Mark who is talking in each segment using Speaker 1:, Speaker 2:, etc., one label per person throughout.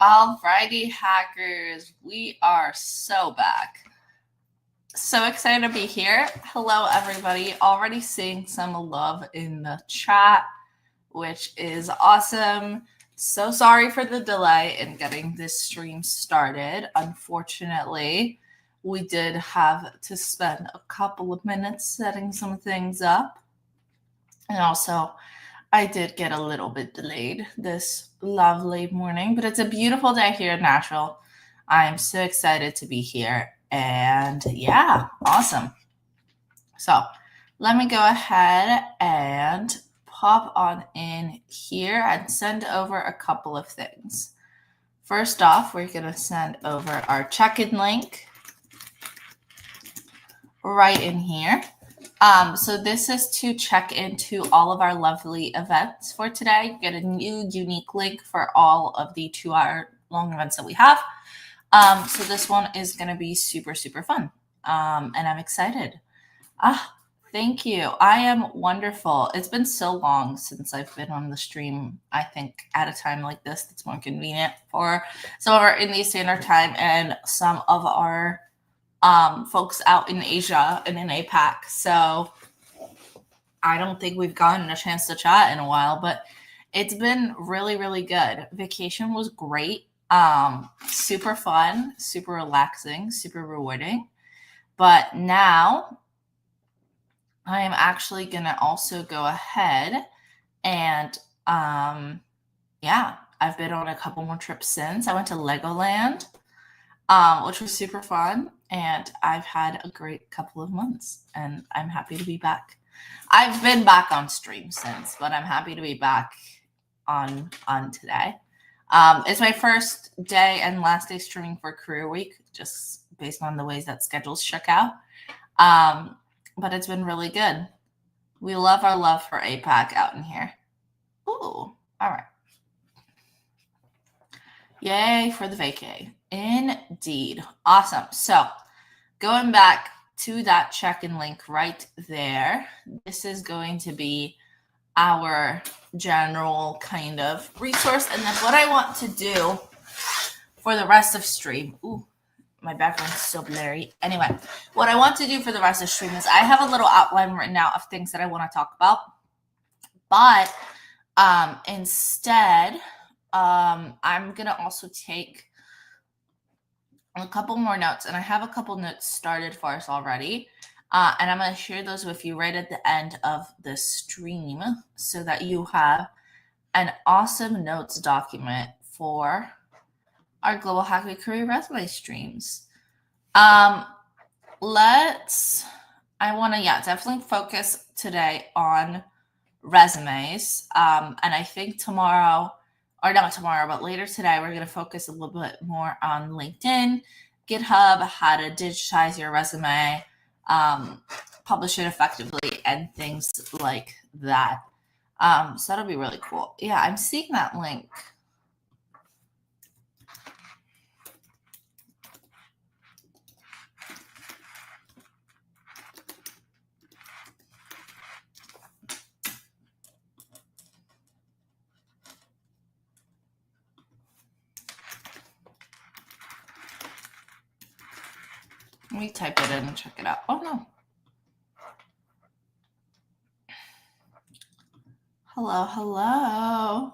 Speaker 1: Alrighty, hackers, we are so back. So excited to be here. Hello, everybody. Already seeing some love in the chat, which is awesome. So sorry for the delay in getting this stream started. Unfortunately, we did have to spend a couple of minutes setting some things up. And also, I did get a little bit delayed this lovely morning, but it's a beautiful day here in Nashville. I'm so excited to be here. And yeah, awesome. So let me go ahead and pop on in here and send over a couple of things. First off, we're going to send over our check-in link right in here. So this is to check into all of our lovely events for today. You get a new unique link for all of the 2-hour long events that we have. So this one is going to be super, super fun. And I'm excited. Thank you. I am wonderful. It's been so long since I've been on the stream. I think at a time like this, that's more convenient for some of our Indian Standard Time and some of our folks out in Asia and in APAC. So I don't think we've gotten a chance to chat in a while, but it's been really, really good. Vacation was great. Super fun, super relaxing, super rewarding. But now I am actually going to also go ahead and, I've been on a couple more trips since. I went to Legoland, which was super fun. And I've had a great couple of months and I'm happy to be back. I've been back on stream since, but I'm happy to be back on today. It's my first day and last day streaming for Career Week, just based on the ways that schedules shook out. But it's been really good. We love our love for APAC out in here. Ooh, all right. Yay for the vacay. Indeed. Awesome. So going back to that check-in link right there, this is going to be our general kind of resource. And then what I want to do for the rest of stream, my background's so blurry. Anyway, what I want to do for the rest of the stream is I have a little outline written out of things that I want to talk about. But instead, I'm going to also take a couple more notes, and I have a couple notes started for us already. And I'm going to share those with you right at the end of the stream so that you have an awesome notes document for our Global Hack Week Career Resume streams. I want to, definitely focus today on resumes. And I think later today, we're going to focus a little bit more on LinkedIn, GitHub, how to digitize your resume, publish it effectively, and things like that. So that'll be really cool. Yeah, I'm seeing that link. Let me type it in and check it out. Oh, no. Hello, hello.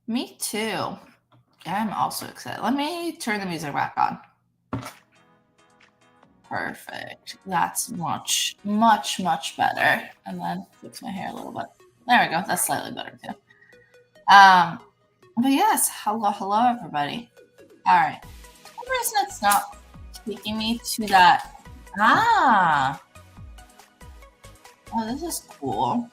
Speaker 1: Me too. I'm also excited. Let me turn the music back on. Perfect. That's much, much, much better. And then fix my hair a little bit. There we go. That's slightly better too. But yes, hello, everybody. All right. The reason it's not taking me to that. Oh, this is cool.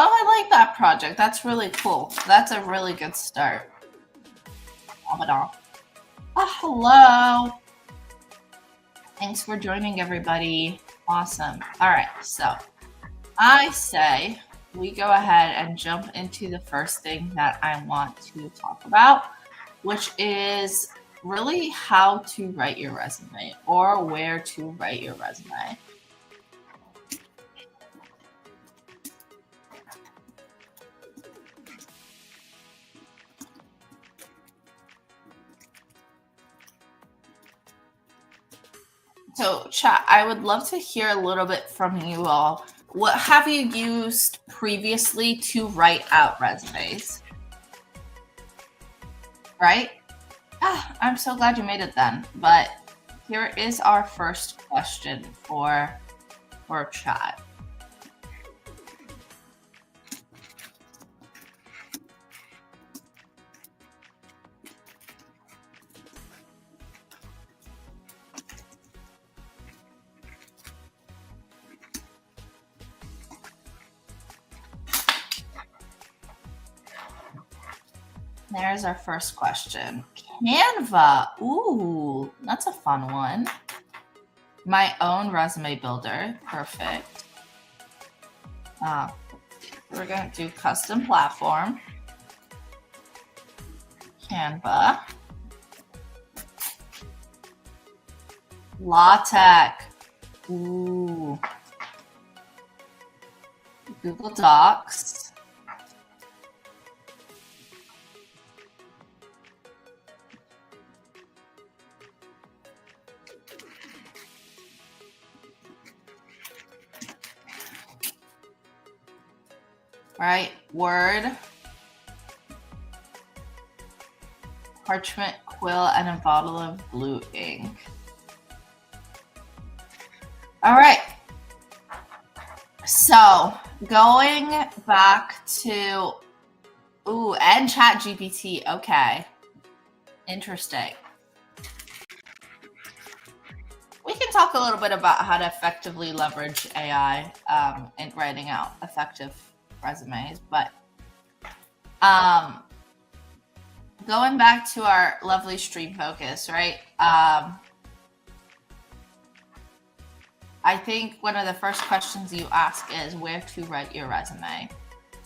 Speaker 1: Oh, I like that project. That's really cool. That's a really good start. Hello. Thanks for joining, everybody. Awesome. All right, so I say we go ahead and jump into the first thing that I want to talk about, which is really how to write your resume or where to write your resume. So, chat, I would love to hear a little bit from you all. What have you used previously to write out resumes? Right? I'm so glad you made it then. But here is our first question for chat. There's our first question. Canva. Ooh, that's a fun one. My own resume builder. Perfect. We're going to do custom platform. Canva. LaTeX. Ooh. Google Docs. Right, Word, parchment, quill, and a bottle of blue ink. All right. So going back to, and ChatGPT. Okay. Interesting. We can talk a little bit about how to effectively leverage AI in writing out effective resumes, but going back to our lovely stream focus, right? I think one of the first questions you ask is where to write your resume.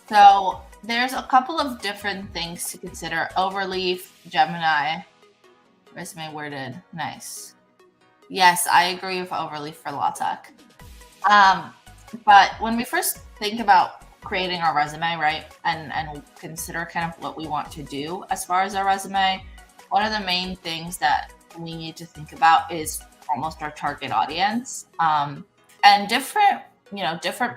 Speaker 1: So there's a couple of different things to consider. Overleaf, Gemini, resume worded, nice. Yes, I agree with Overleaf for LaTeX. But when we first think about creating our resume, right, and consider kind of what we want to do as far as our resume, one of the main things that we need to think about is almost our target audience. And different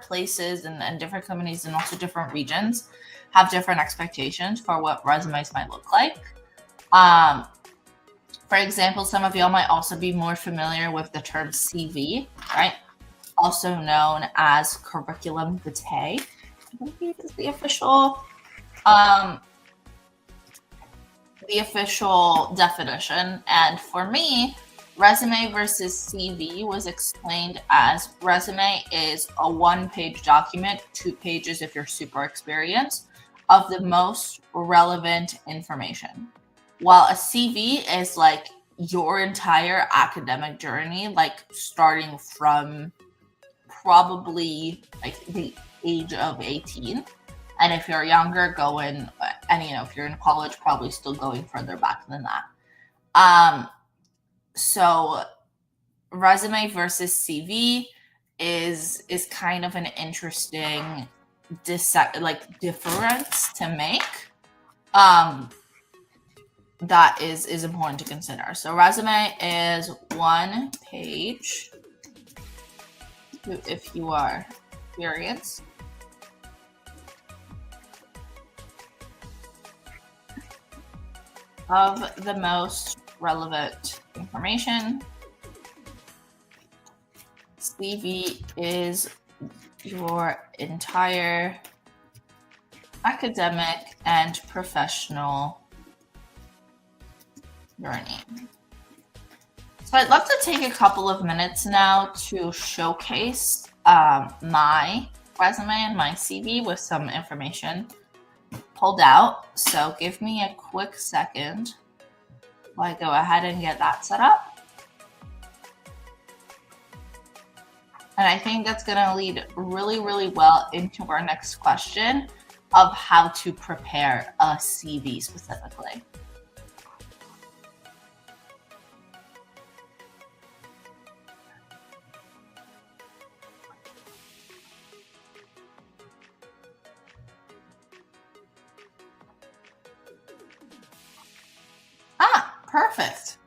Speaker 1: places and different companies and also different regions have different expectations for what resumes might look like. For example, some of y'all might also be more familiar with the term CV, right? Also known as curriculum vitae. I believe is the official definition. And for me, resume versus CV was explained as resume is a one-page document, 2 pages if you're super experienced, of the most relevant information. While a CV is like your entire academic journey, like starting from probably like the age of 18. And if you're younger, if you're in college, probably still going further back than that. So resume versus CV is kind of an interesting difference to make. That is important to consider. So resume is 1 page if you are experienced. Of the most relevant information. CV is your entire academic and professional journey. So I'd love to take a couple of minutes now to showcase my resume and my CV with some information pulled out. So give me a quick second while I go ahead and get that set up. And I think that's going to lead really, really well into our next question of how to prepare a CV specifically. Ah, perfect.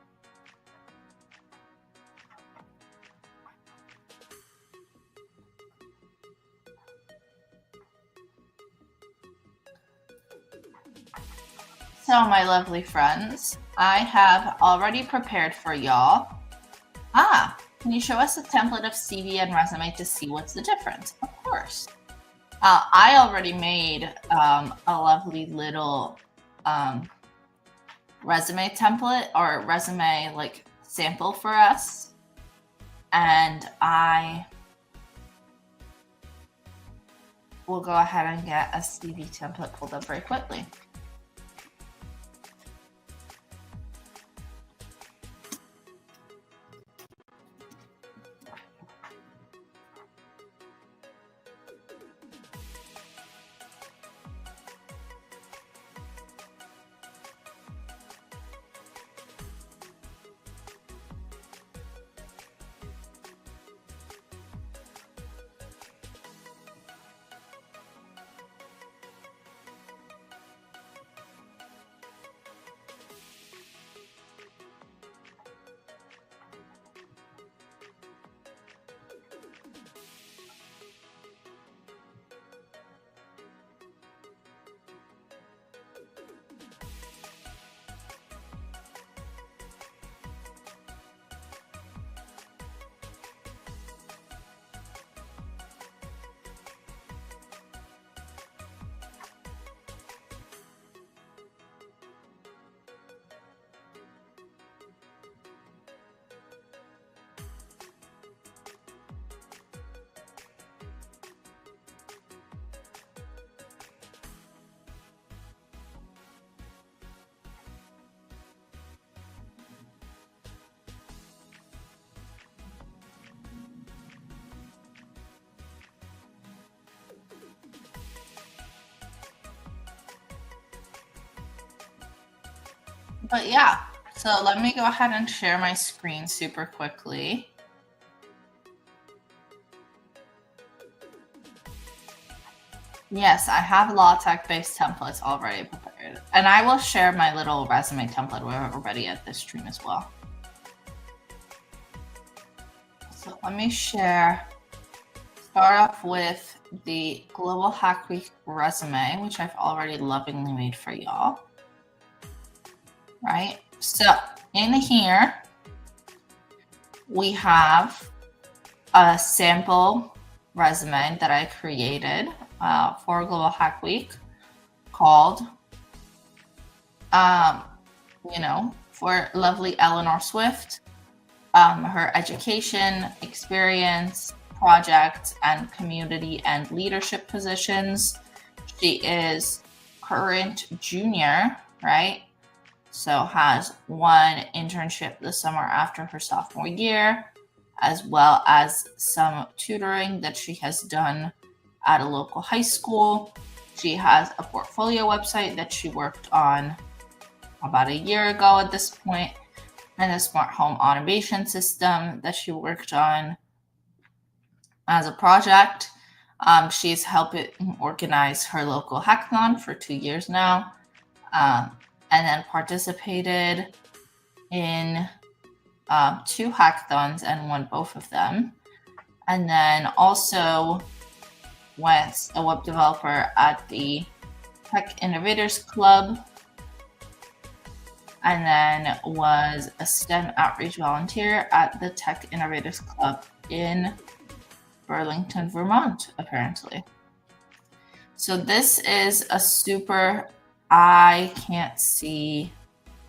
Speaker 1: So my lovely friends, I have already prepared for y'all. Can you show us a template of CV and resume to see what's the difference? Of course. I already made a lovely little resume template or resume like sample for us. And I will go ahead and get a CV template pulled up very quickly. But yeah, so let me go ahead and share my screen super quickly. Yes, I have LaTeX-based templates already prepared. And I will share my little resume template when we're ready at this stream as well. So let me share, start off with the Global Hack Week resume, which I've already lovingly made for y'all. Right? So in here, we have a sample resume that I created for Global Hack Week called, for lovely Eleanor Swift, her education, experience, project, and community and leadership positions. She is current junior, right? So has one internship the summer after her sophomore year, as well as some tutoring that she has done at a local high school. She has a portfolio website that she worked on about a year ago at this point, and a smart home automation system that she worked on as a project. She's helped organize her local hackathon for 2 years now. And then participated in 2 hackathons and won both of them. And then also was a web developer at the Tech Innovators Club. And then was a STEM outreach volunteer at the Tech Innovators Club in Burlington, Vermont, apparently. So this is a super, I can't see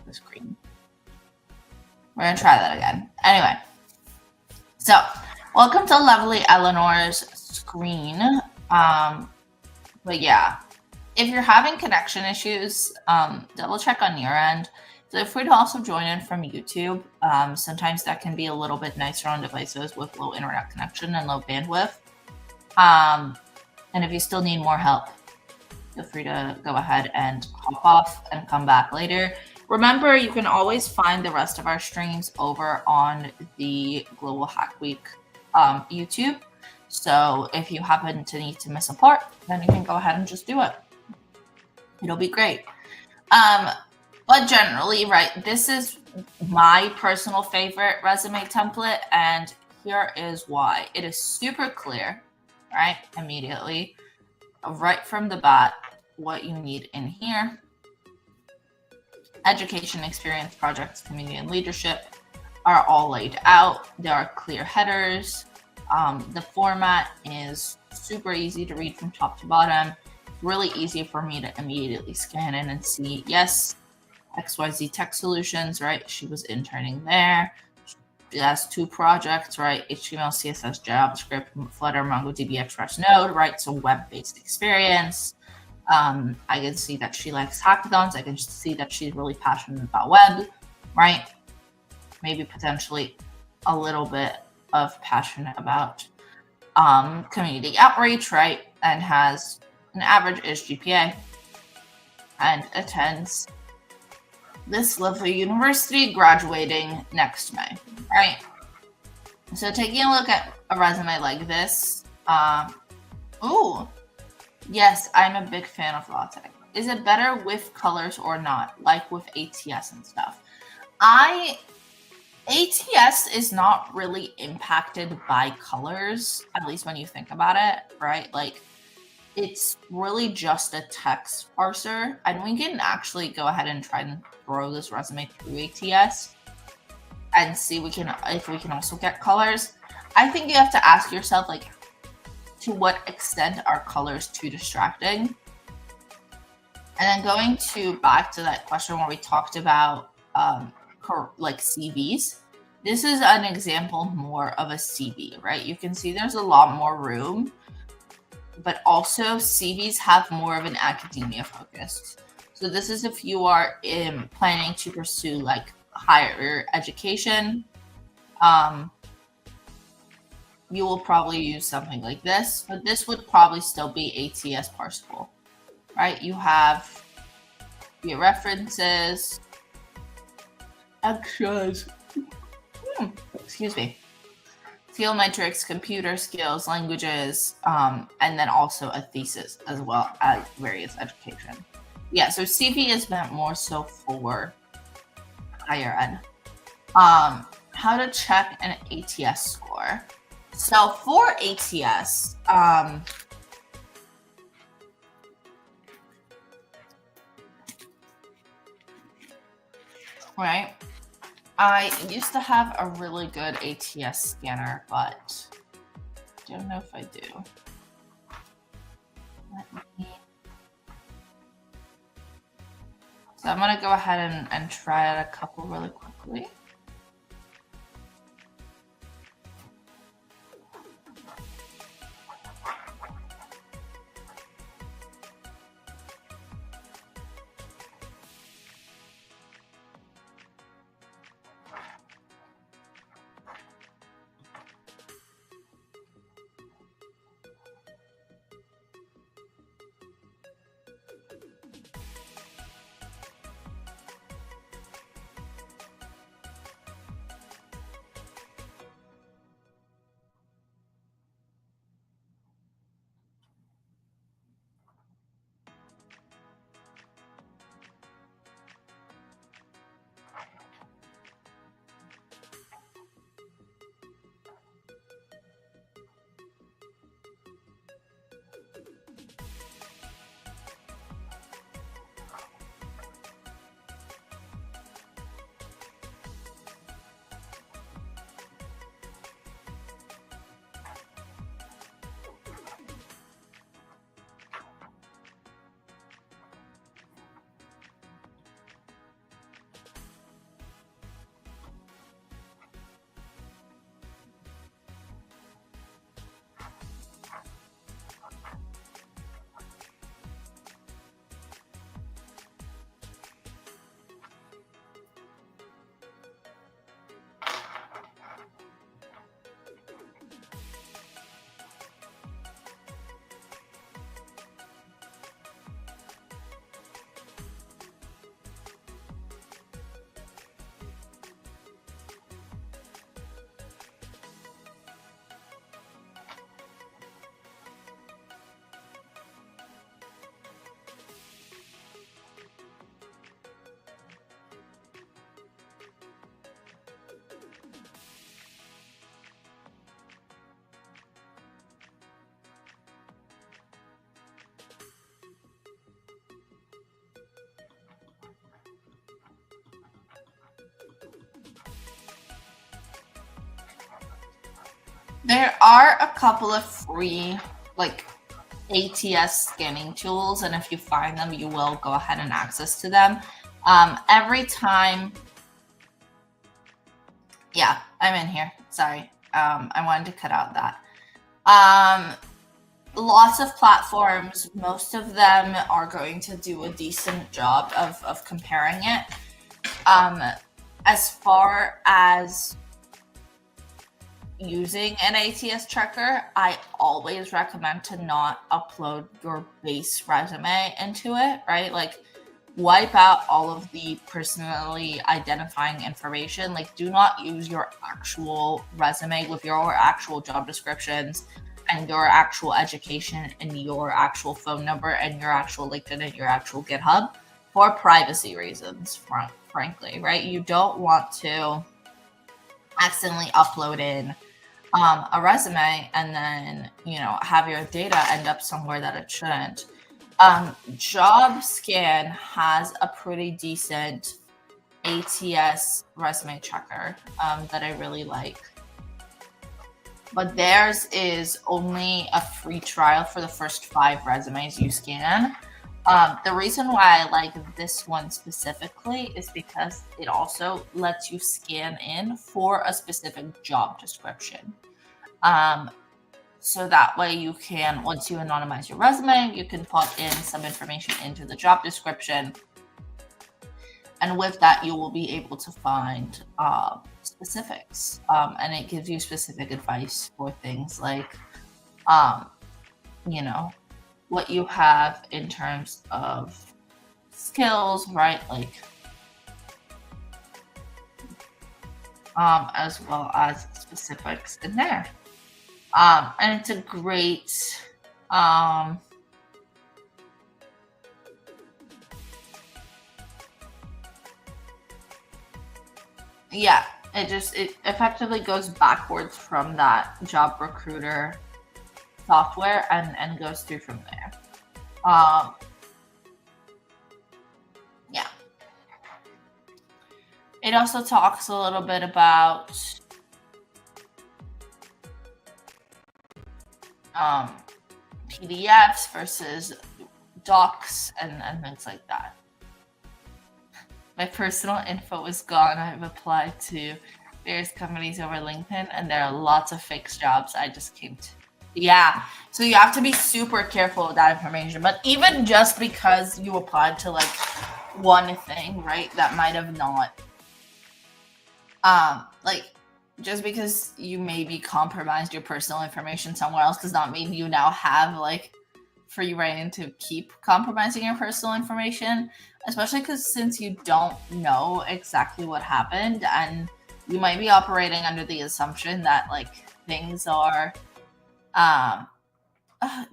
Speaker 1: the screen. We're gonna try that again. Anyway, so welcome to lovely Eleanor's screen. But yeah, if you're having connection issues, double check on your end. Feel free to also join in from YouTube. Sometimes that can be a little bit nicer on devices with low internet connection and low bandwidth. And if you still need more help, feel free to go ahead and hop off and come back later. Remember, you can always find the rest of our streams over on the Global Hack Week YouTube. So if you happen to need to miss a part, then you can go ahead and just do it. It'll be great. But generally, right, this is my personal favorite resume template, and here is why. It is super clear, right, immediately, right from the bat, what you need in here. Education, experience, projects, community, and leadership are all laid out. There are clear headers. The format is super easy to read from top to bottom. Really easy for me to immediately scan in and see, yes, XYZ Tech Solutions, right? She was interning there. She has 2 projects, right? HTML, CSS, JavaScript, Flutter, MongoDB, Express, Node, right? So web-based experience. I can see that she likes hackathons. I can see that she's really passionate about web, right? Maybe potentially a little bit of passion about community outreach, right? And has an average-ish GPA and attends this lovely university, graduating next May, right? So taking a look at a resume like this, ooh, yes, I'm a big fan of LaTeX. Is it better with colors or not, like with ATS and stuff? ATS is not really impacted by colors, at least when you think about it, right? Like, it's really just a text parser, and we can actually go ahead and try and throw this resume through ATS and see if we can also get colors. I think you have to ask yourself, like, to what extent are colors too distracting? And then going back to that question where we talked about like CVs, this is an example more of a CV, right? You can see there's a lot more room, but also CVs have more of an academia focus. So this is if you are planning to pursue like higher education, you will probably use something like this, but this would probably still be ATS parsable, right? You have your references, extras, excuse me, skill metrics, computer skills, languages, and then also a thesis as well as various education. Yeah, so CV is meant more so for higher ed. How to check an ATS score. So for ATS, right, I used to have a really good ATS scanner, but I don't know if I do. So I'm gonna go ahead and try out a couple really quickly. There are a couple of free like ATS scanning tools, and if you find them, you will go ahead and access to them. Every time, yeah, I'm in here. Sorry, I wanted to cut out that. Lots of platforms, most of them are going to do a decent job of comparing it. As far as using an ATS tracker, I always recommend to not upload your base resume into it, right? Like, wipe out all of the personally identifying information. Like, do not use your actual resume with your actual job descriptions and your actual education and your actual phone number and your actual LinkedIn and your actual GitHub for privacy reasons, frankly, right? You don't want to accidentally upload in a resume and then, have your data end up somewhere that it shouldn't. JobScan has a pretty decent ATS resume checker that I really like. But theirs is only a free trial for the first 5 resumes you scan. The reason why I like this one specifically is because it also lets you scan in for a specific job description. So that way you can, once you anonymize your resume, you can put in some information into the job description. And with that, you will be able to find specifics. And it gives you specific advice for things like, what you have in terms of skills, right? Like, as well as specifics in there. And it's a great, yeah, it effectively goes backwards from that job recruiter software and goes through from there. Yeah. It also talks a little bit about PDFs versus docs and things like that. My personal info is gone. I've applied to various companies over LinkedIn, and there are lots of fake jobs. I just came to. Yeah. So you have to be super careful with that information. But even just because you applied to like one thing, right, that might have not, like, just because you maybe compromised your personal information somewhere else does not mean you now have like free reign to keep compromising your personal information, especially because since you don't know exactly what happened and you might be operating under the assumption that like things are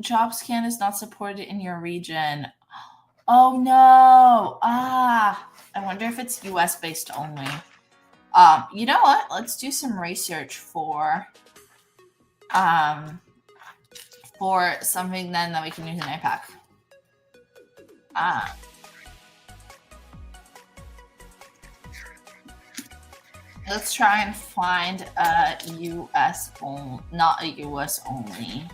Speaker 1: JobScan is not supported in your region. Oh no. I wonder if it's US based only. You know what? Let's do some research for something then that we can use in APAC. Let's try and find a US only, not a US only.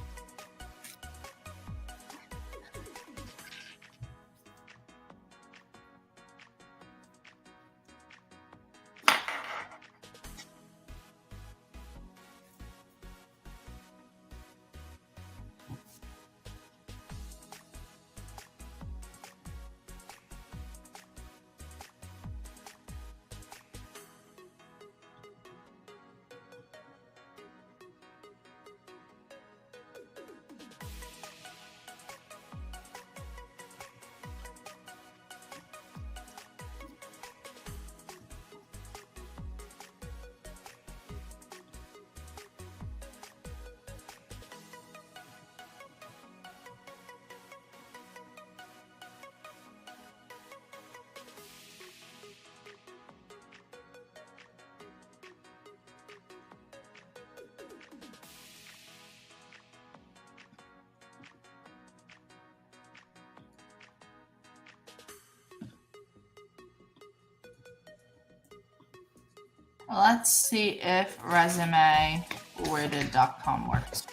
Speaker 1: Let's see if resume worded.com works.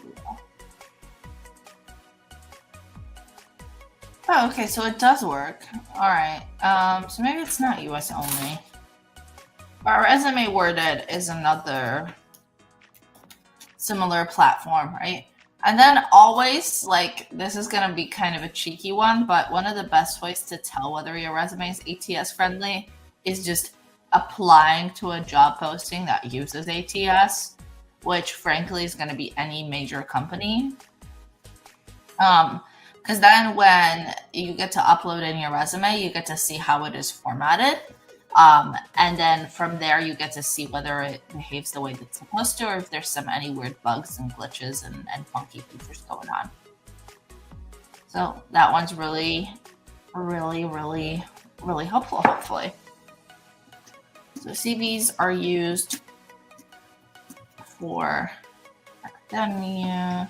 Speaker 1: Oh, okay, so it does work. All right. So maybe it's not US only. Our Resume Worded is another similar platform, right? And then always, like, this is going to be kind of a cheeky one, but one of the best ways to tell whether your resume is ATS friendly is just applying to a job posting that uses ATS, which frankly is going to be any major company. Because then when you get to upload in your resume, you get to see how it is formatted. And then from there, you get to see whether it behaves the way that it's supposed to, or if there's any weird bugs and glitches and funky features going on. So that one's really, really, really, really helpful, hopefully. So CVs are used for academia.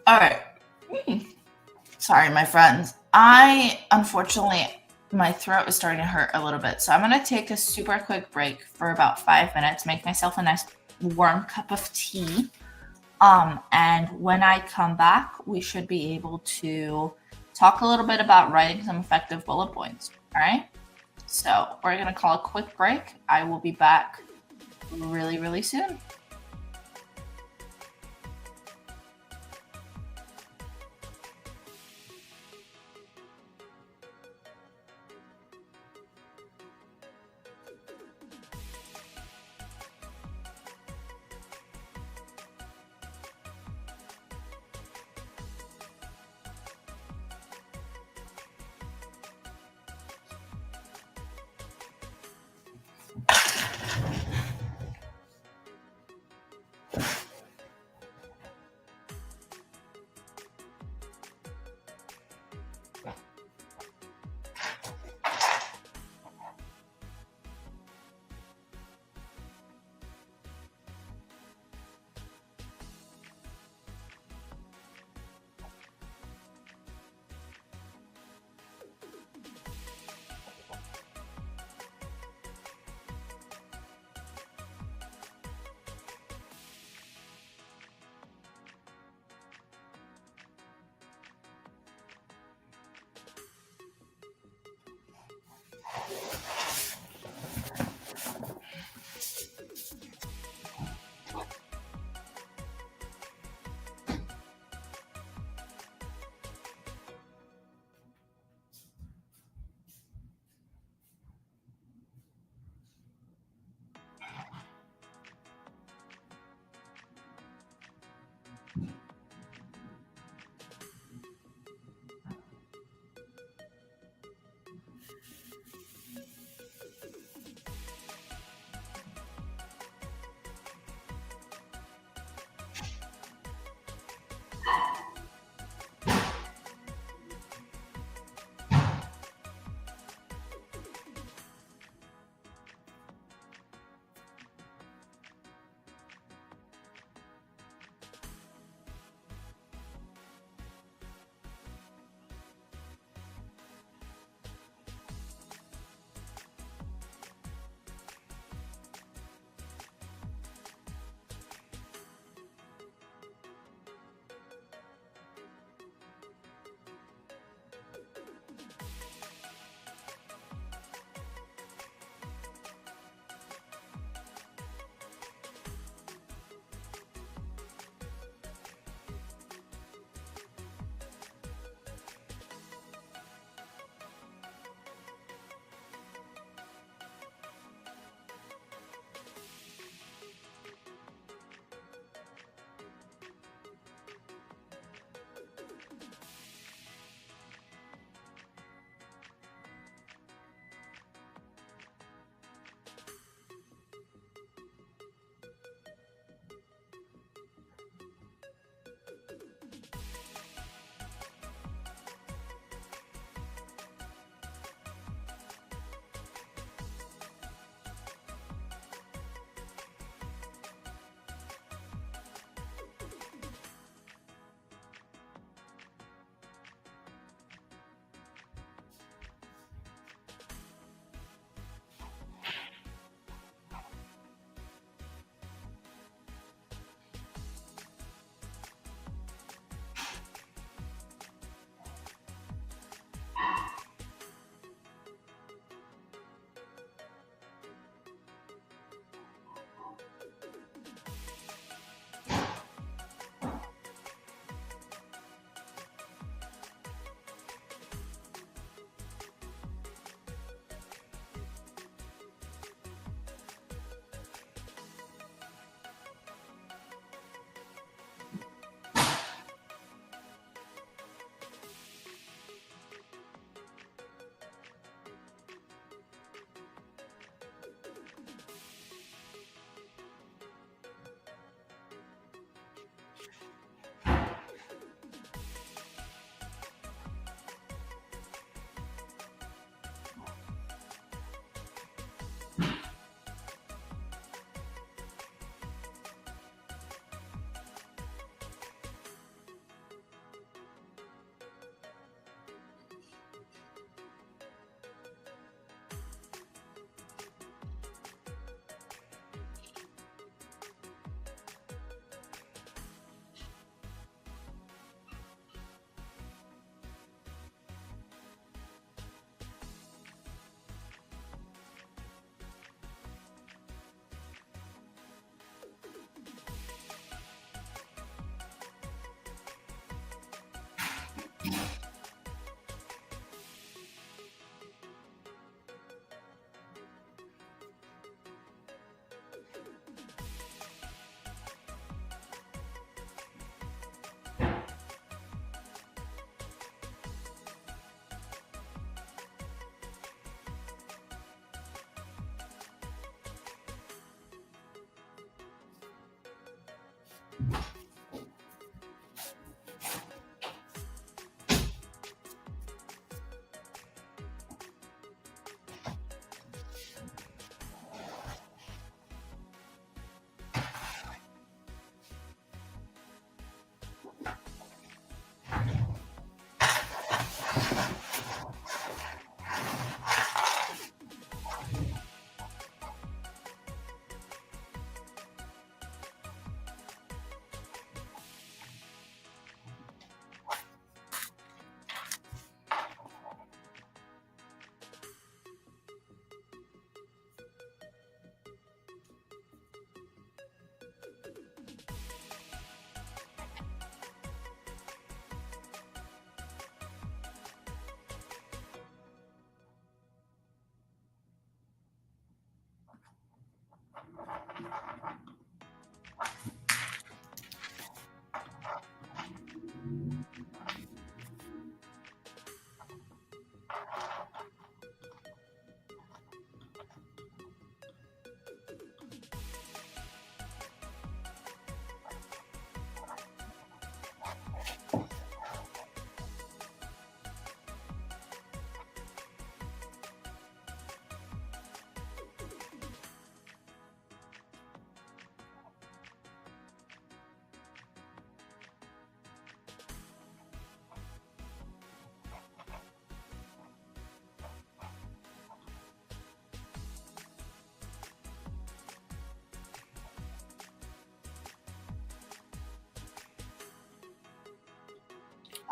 Speaker 1: All right. Sorry, my friends. Unfortunately, my throat is starting to hurt a little bit. So I'm going to take a super quick break for about 5 minutes, make myself a nice warm cup of tea. And when I come back, we should be able to talk a little bit about writing some effective bullet points. All right. So we're going to call a quick break. I will be back really, really soon.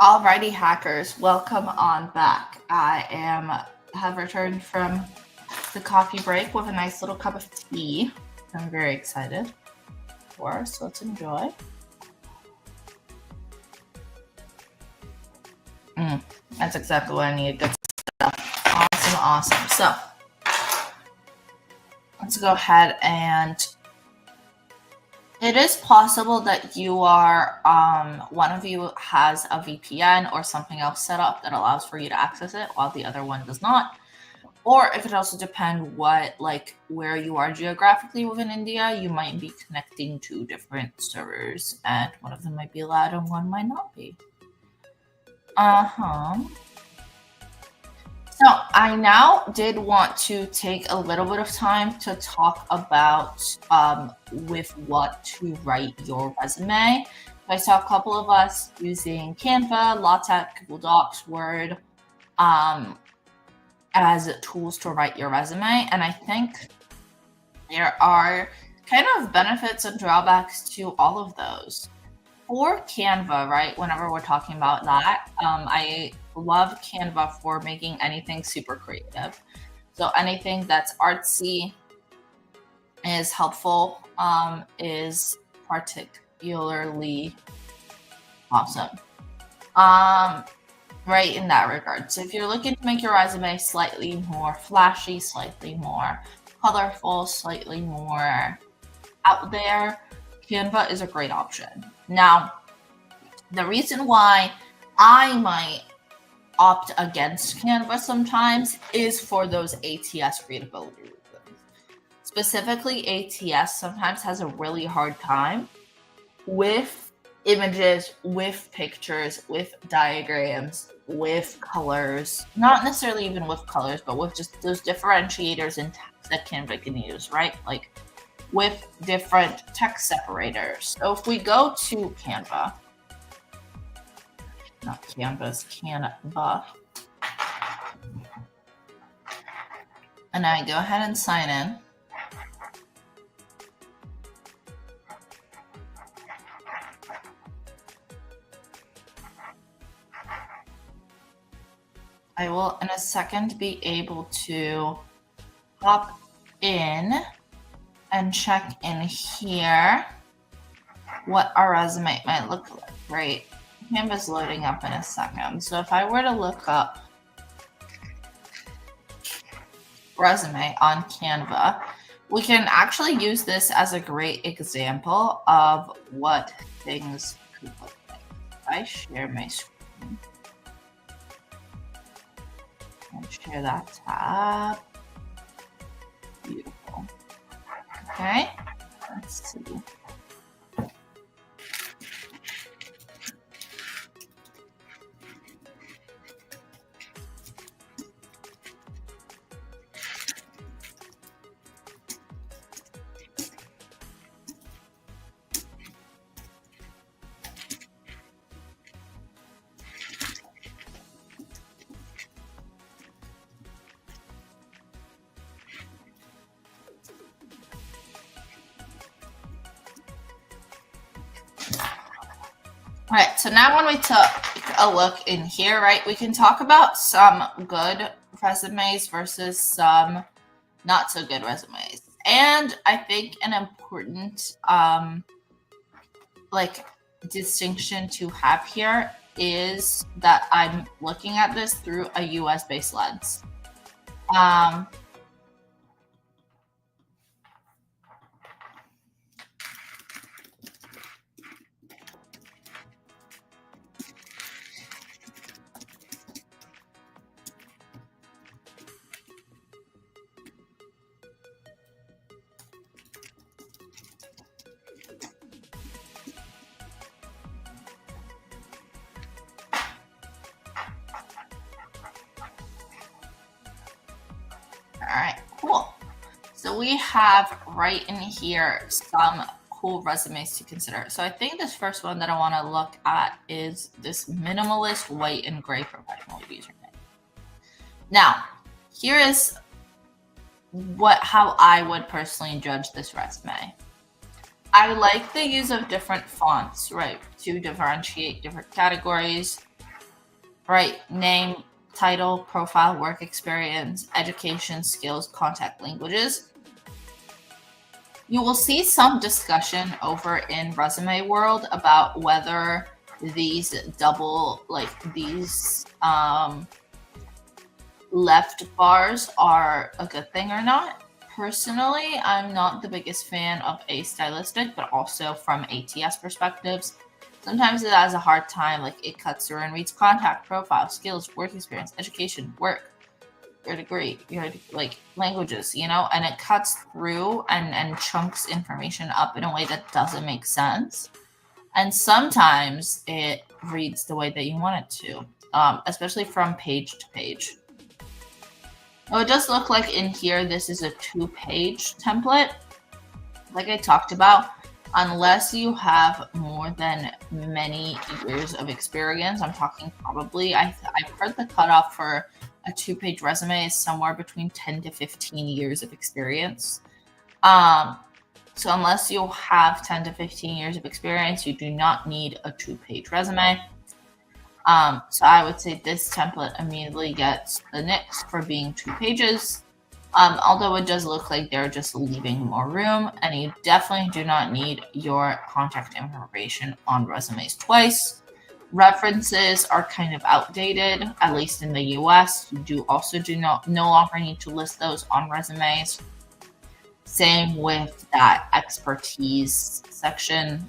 Speaker 1: Alrighty, hackers, welcome on back. Have returned from the coffee break with a nice little cup of tea. I'm very excited for, so let's enjoy. That's exactly what I need. Good stuff. Awesome. So let's go ahead, and it is possible that you are, one of you has a VPN or something else set up that allows for you to access it while the other one does not. Or it could also depend where you are geographically within India. You might be connecting to different servers, and one of them might be allowed and one might not be. So I now did want to take a little bit of time to talk about with what to write your resume. I saw a couple of us using Canva, LaTeX, Google Docs, Word as tools to write your resume. And I think there are kind of benefits and drawbacks to all of those. For Canva, right, whenever we're talking about that, I love Canva for making anything super creative. So anything that's artsy is helpful, is particularly awesome. Right in that regard. So if you're looking to make your resume slightly more flashy, slightly more colorful, slightly more out there, Canva is a great option. Now, the reason why I might opt against Canva sometimes is for those ATS readability reasons. Specifically, ATS sometimes has a really hard time with images, with pictures, with diagrams, with colors, not necessarily even with colors, but with just those differentiators in text that Canva can use, right? Like with different text separators. So if we go to Canva, not Canvas, Canva, and I go ahead and sign in. I will in a second be able to hop in and check in here what our resume might look like, right? Canva's loading up in a second. So if I were to look up resume on Canva, we can actually use this as a great example of what things could look like. If I share my screen and share that tab. Beautiful. Okay, let's see. All right, so now when we took a look in here, right, we can talk about some good resumes versus some not so good resumes. And I think an important distinction to have here is that I'm looking at this through a US based lens. All right, cool. So we have right in here some cool resumes to consider. So I think this first one that I want to look at is this minimalist white and gray professional username. Now, here is how I would personally judge this resume. I like the use of different fonts, right, to differentiate different categories, right? Name, title, profile, work experience, education, skills, contact languages. You will see some discussion over in resume world about whether these left bars are a good thing or not. Personally, I'm not the biggest fan of a stylistic, but also from ATS perspectives. Sometimes it has a hard time, like it cuts through and reads contact, profile, skills, work experience, education, work, your degree, your languages, and it cuts through and chunks information up in a way that doesn't make sense. And sometimes it reads the way that you want it to, especially from page to page. Oh, it does look like in here, this is a 2-page template. Like I talked about, unless you have more than many years of experience, I'm talking probably, I've heard the cutoff for a 2-page resume is somewhere between 10 to 15 years of experience. So unless you have 10 to 15 years of experience, you do not need a 2-page resume. So I would say this template immediately gets the nix for being 2 pages. Although it does look like they're just leaving more room, and you definitely do not need your contact information on resumes twice. References are kind of outdated, at least in the US. You do no longer need to list those on resumes. Same with that expertise section,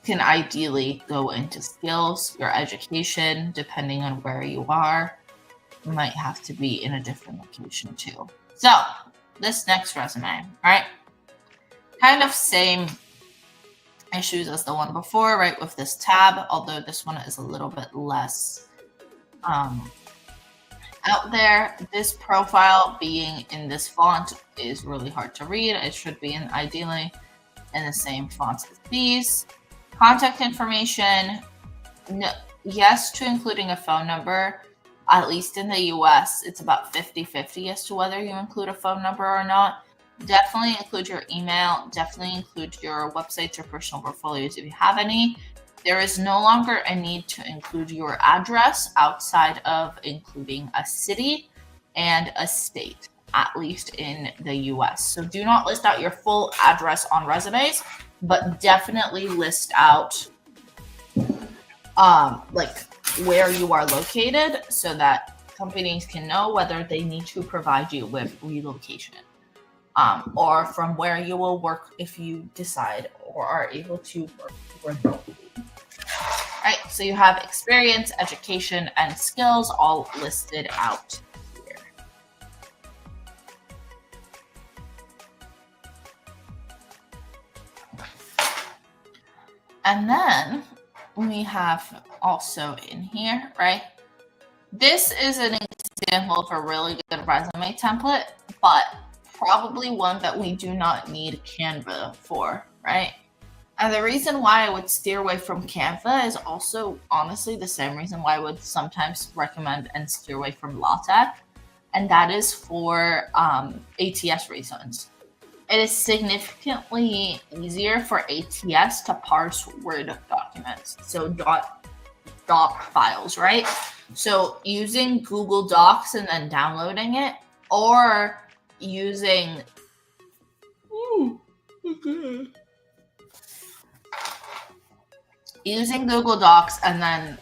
Speaker 1: can ideally go into skills, your education, depending on where you are. Might have to be in a different location too. So this next resume, all right, kind of same issues as the one before, right, with this tab, although this one is a little bit less out there. This profile being in this font is really hard to read. It should be ideally in the same fonts as these. Contact information, no, yes to including a phone number. At least in the US, it's about 50-50 as to whether you include a phone number or not. Definitely include your email. Definitely include your websites or personal portfolios if you have any. There is no longer a need to include your address outside of including a city and a state, at least in the US. So do not list out your full address on resumes. but definitely list out like where you are located so that companies can know whether they need to provide you with relocation, or from where you will work if you decide or are able to work remotely. Right, so you have experience, education, and skills all listed out here. And then we have also in here, right? This is an example of a really good resume template, but probably one that we do not need Canva for, right? And the reason why I would steer away from Canva is also honestly the same reason why I would sometimes recommend and steer away from LaTeX, and that is for ATS reasons. It is significantly easier for ATS to parse Word documents, so doc files, right? So using Google Docs and then downloading it, or using using Google Docs and then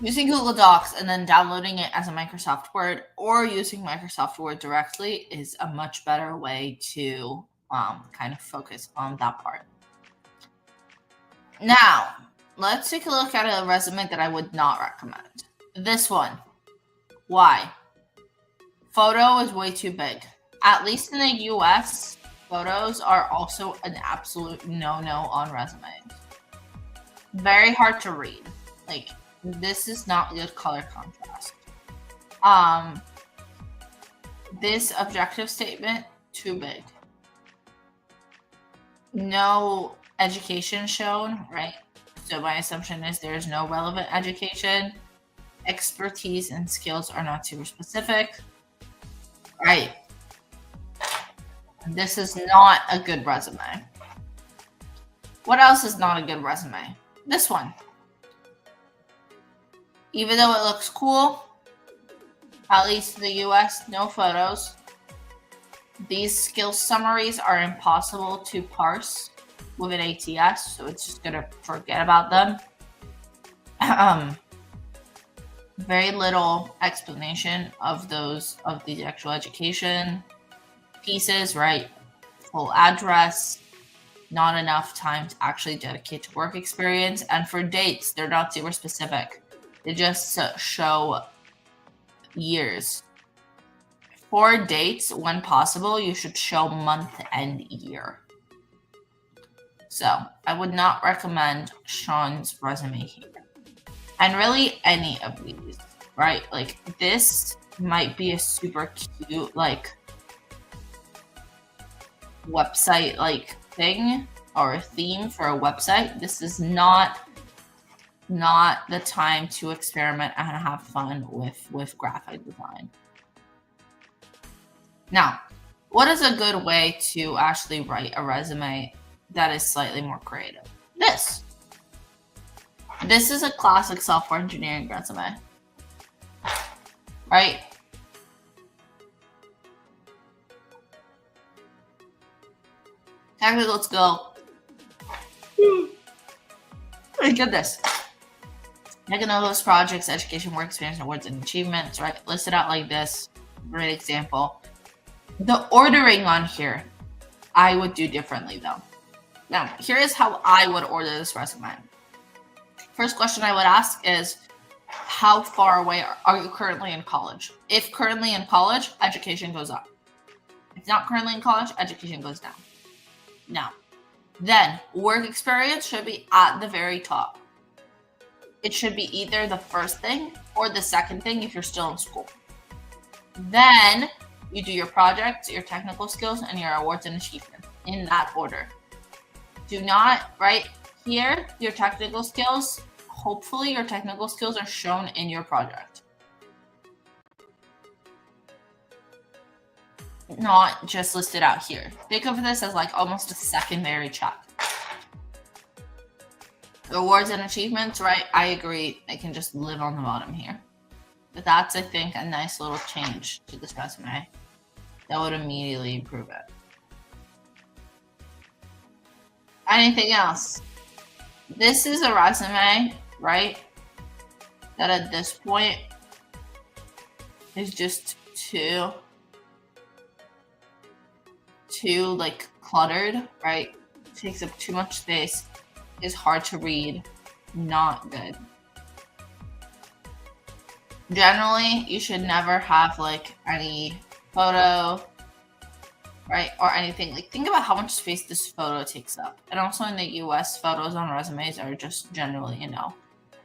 Speaker 1: using Google Docs and then downloading it as a Microsoft Word, or using Microsoft Word directly is a much better way to kind of focus on that part. Now, let's take a look at a resume that I would not recommend. This one. Why? Photo is way too big. At least in the US, photos are also an absolute no-no on resumes. Very hard to read. Like, this is not good color contrast. This objective statement, too big. No education shown, right? So my assumption is there's no relevant education. Expertise and skills are not super specific. Right. This is not a good resume. What else is not a good resume? This one. Even though it looks cool, at least in the US, no photos. These skill summaries are impossible to parse with an ATS, so it's just gonna forget about them. Very little explanation of the actual education pieces, right? Full address, not enough time to actually dedicate to work experience. And for dates, they're not super specific. They just show years. For dates, when possible, you should show month and year. So I would not recommend Sean's resume here. And really any of these, right? Like this might be a super cute, like website like thing or a theme for a website. This is not the time to experiment and have fun with graphic design. Now, what is a good way to actually write a resume that is slightly more creative? This is a classic software engineering resume, right? Technical skill. Look at this. Those projects, education, work experience, awards, and achievements, right? Listed out like this. Great example. The ordering on here, I would do differently though. Now, here is how I would order this resume. First question I would ask is, how far away are you currently in college? If currently in college, education goes up. If not currently in college, education goes down. Now, then work experience should be at the very top. It should be either the first thing or the second thing if you're still in school. Then you do your projects, your technical skills, and your awards and achievements in that order. Do not, right here, your technical skills, hopefully your technical skills are shown in your project. Not just listed out here. Think of this as like almost a secondary check. Awards and achievements, right? I agree. They can just live on the bottom here. But that's, I think, a nice little change to this resume. That would immediately improve it. Anything else? This is a resume, right? That at this point is just too like cluttered, right? Takes up too much space, is hard to read, not good. Generally, you should never have like any photo, right? Or anything. Like, think about how much space this photo takes up. And also in the US, photos on resumes are just generally, I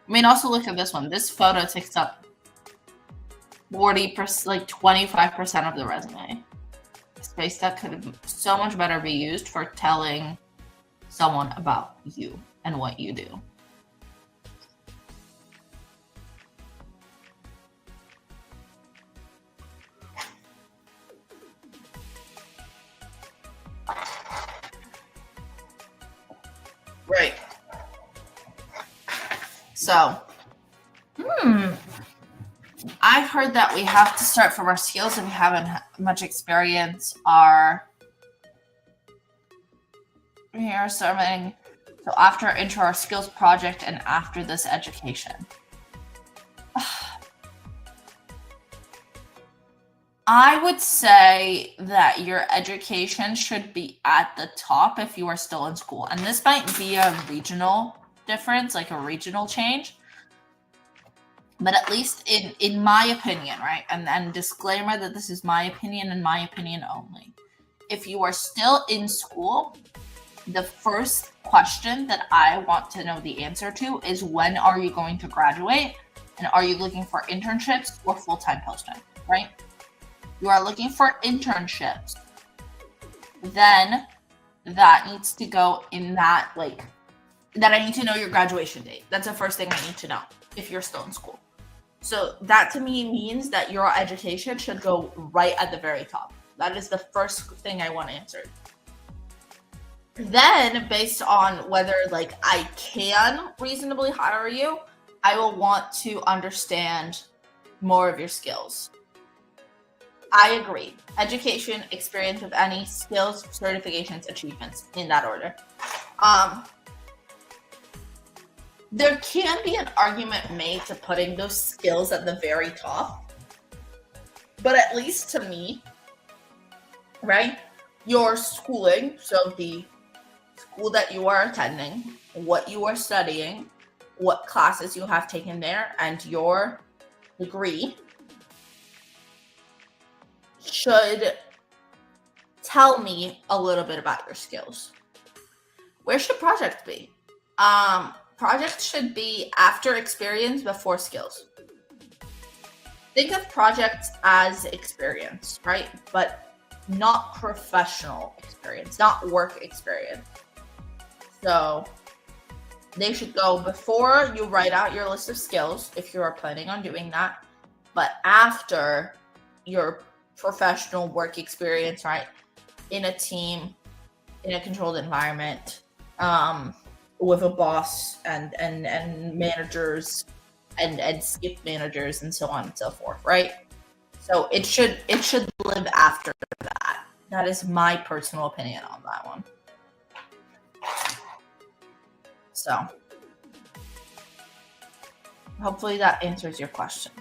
Speaker 1: mean, also look at this one. This photo takes up 40%, like 25% of the resume. Space that could so much better be used for telling someone about you and what you do. Right. So, I've heard that we have to start from our skills if we haven't much experience. Here serving. So after intro our skills project and after this education. I would say that your education should be at the top if you are still in school. And this might be a regional difference, like a regional change. But at least in my opinion, right? And then disclaimer that this is my opinion and my opinion only. If you are still in school, the first question that I want to know the answer to is, when are you going to graduate? And are you looking for internships or full-time posting, right? You are looking for internships, then that needs to go in that, like, that I need to know your graduation date. That's the first thing I need to know if you're still in school. So that to me means that your education should go right at the very top. That is the first thing I want answered. Then, based on whether like I can reasonably hire you, I will want to understand more of your skills. I agree. Education, experience of any skills, certifications, achievements, in that order. There can be an argument made to putting those skills at the very top. But at least to me, right, your schooling, so the school that you are attending, what you are studying, what classes you have taken there, and your degree should tell me a little bit about your skills. Where should projects be? Projects should be after experience, before skills. Think of projects as experience, right? But not professional experience, not work experience. So they should go before you write out your list of skills, if you are planning on doing that, but after your professional work experience, right? In a team, in a controlled environment, with a boss and managers and skip managers and so on and so forth, right? So it should live after that. That is my personal opinion on that one. So hopefully that answers your question.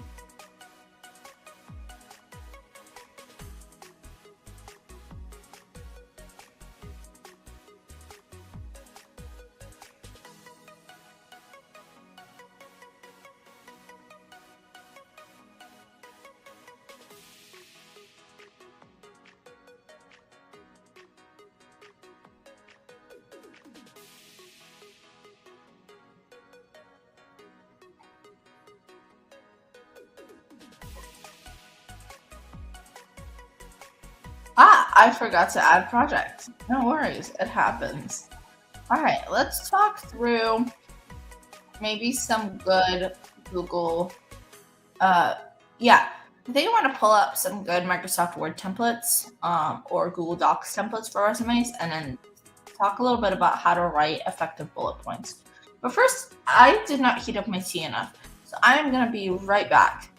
Speaker 1: I forgot to add projects. No worries, it happens. All right, let's talk through maybe some good Google. I think I want to pull up some good Microsoft Word templates or Google Docs templates for resumes, and then talk a little bit about how to write effective bullet points. But first, I did not heat up my tea enough, so I am going to be right back.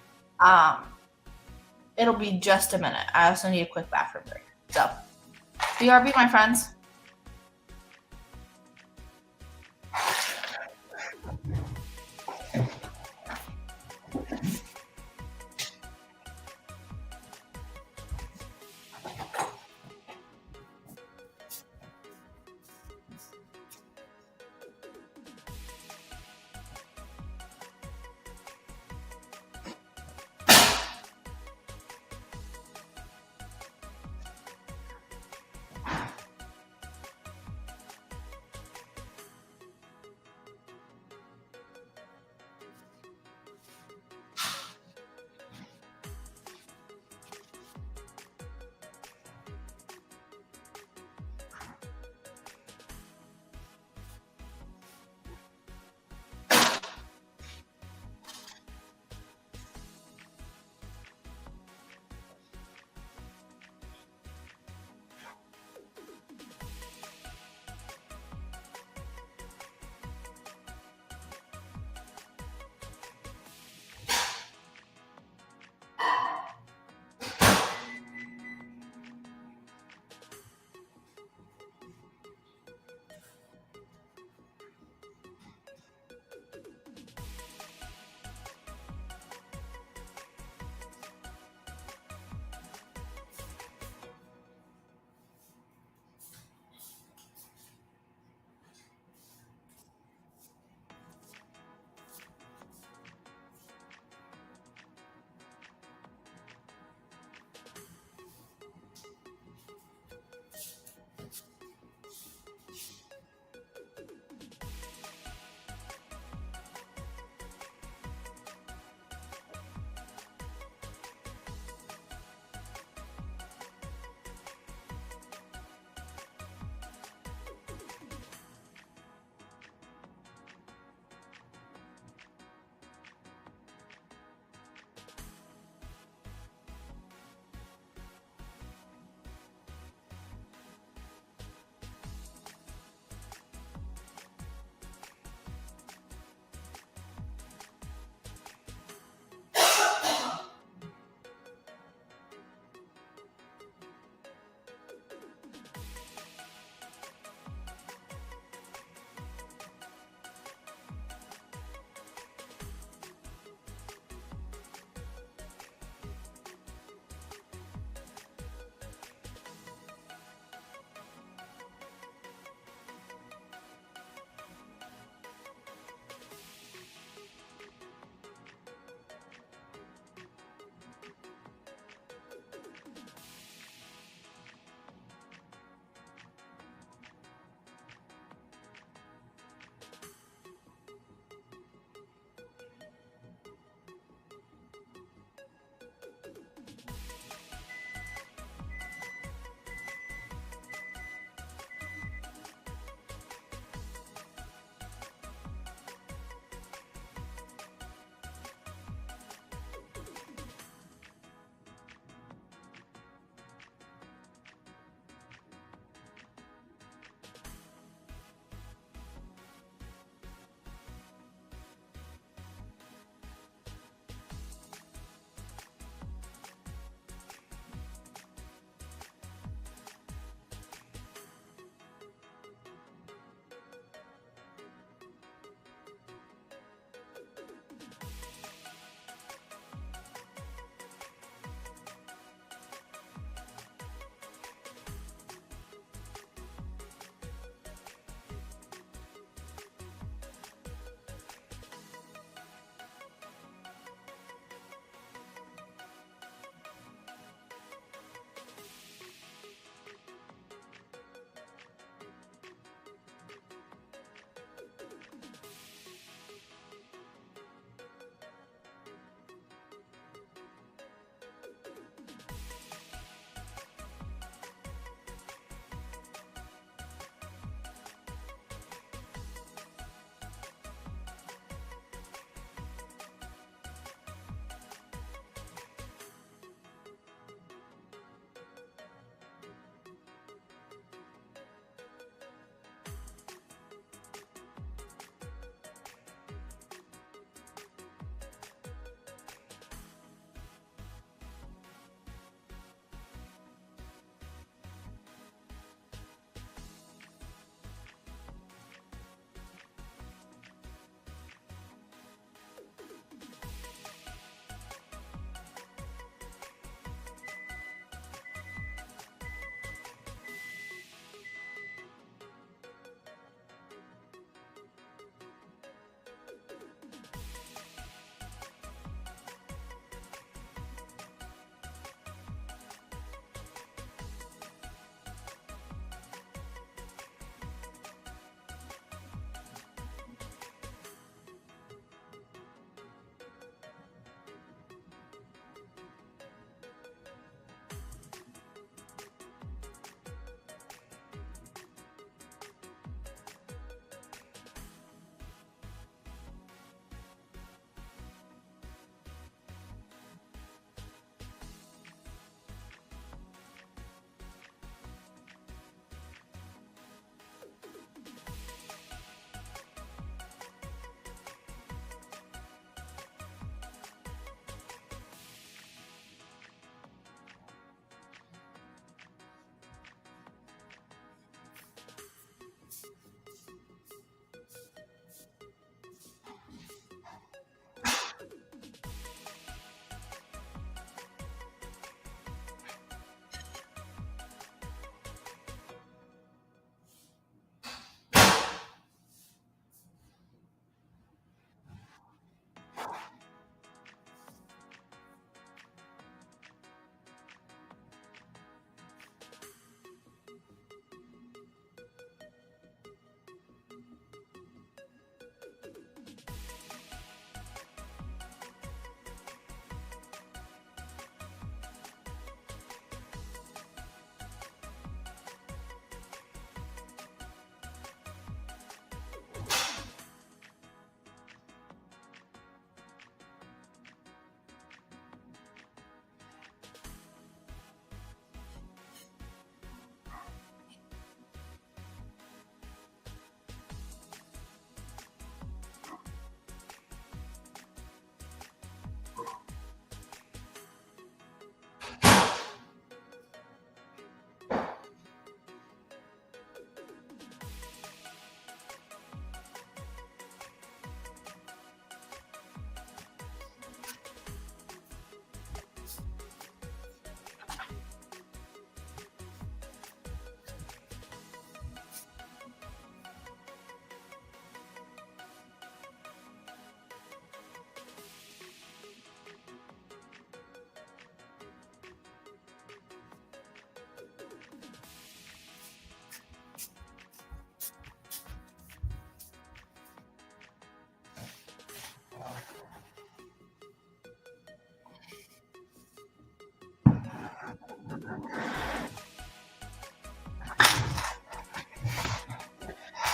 Speaker 1: It'll be just a minute. I also need a quick bathroom break. So, BRB, my friends.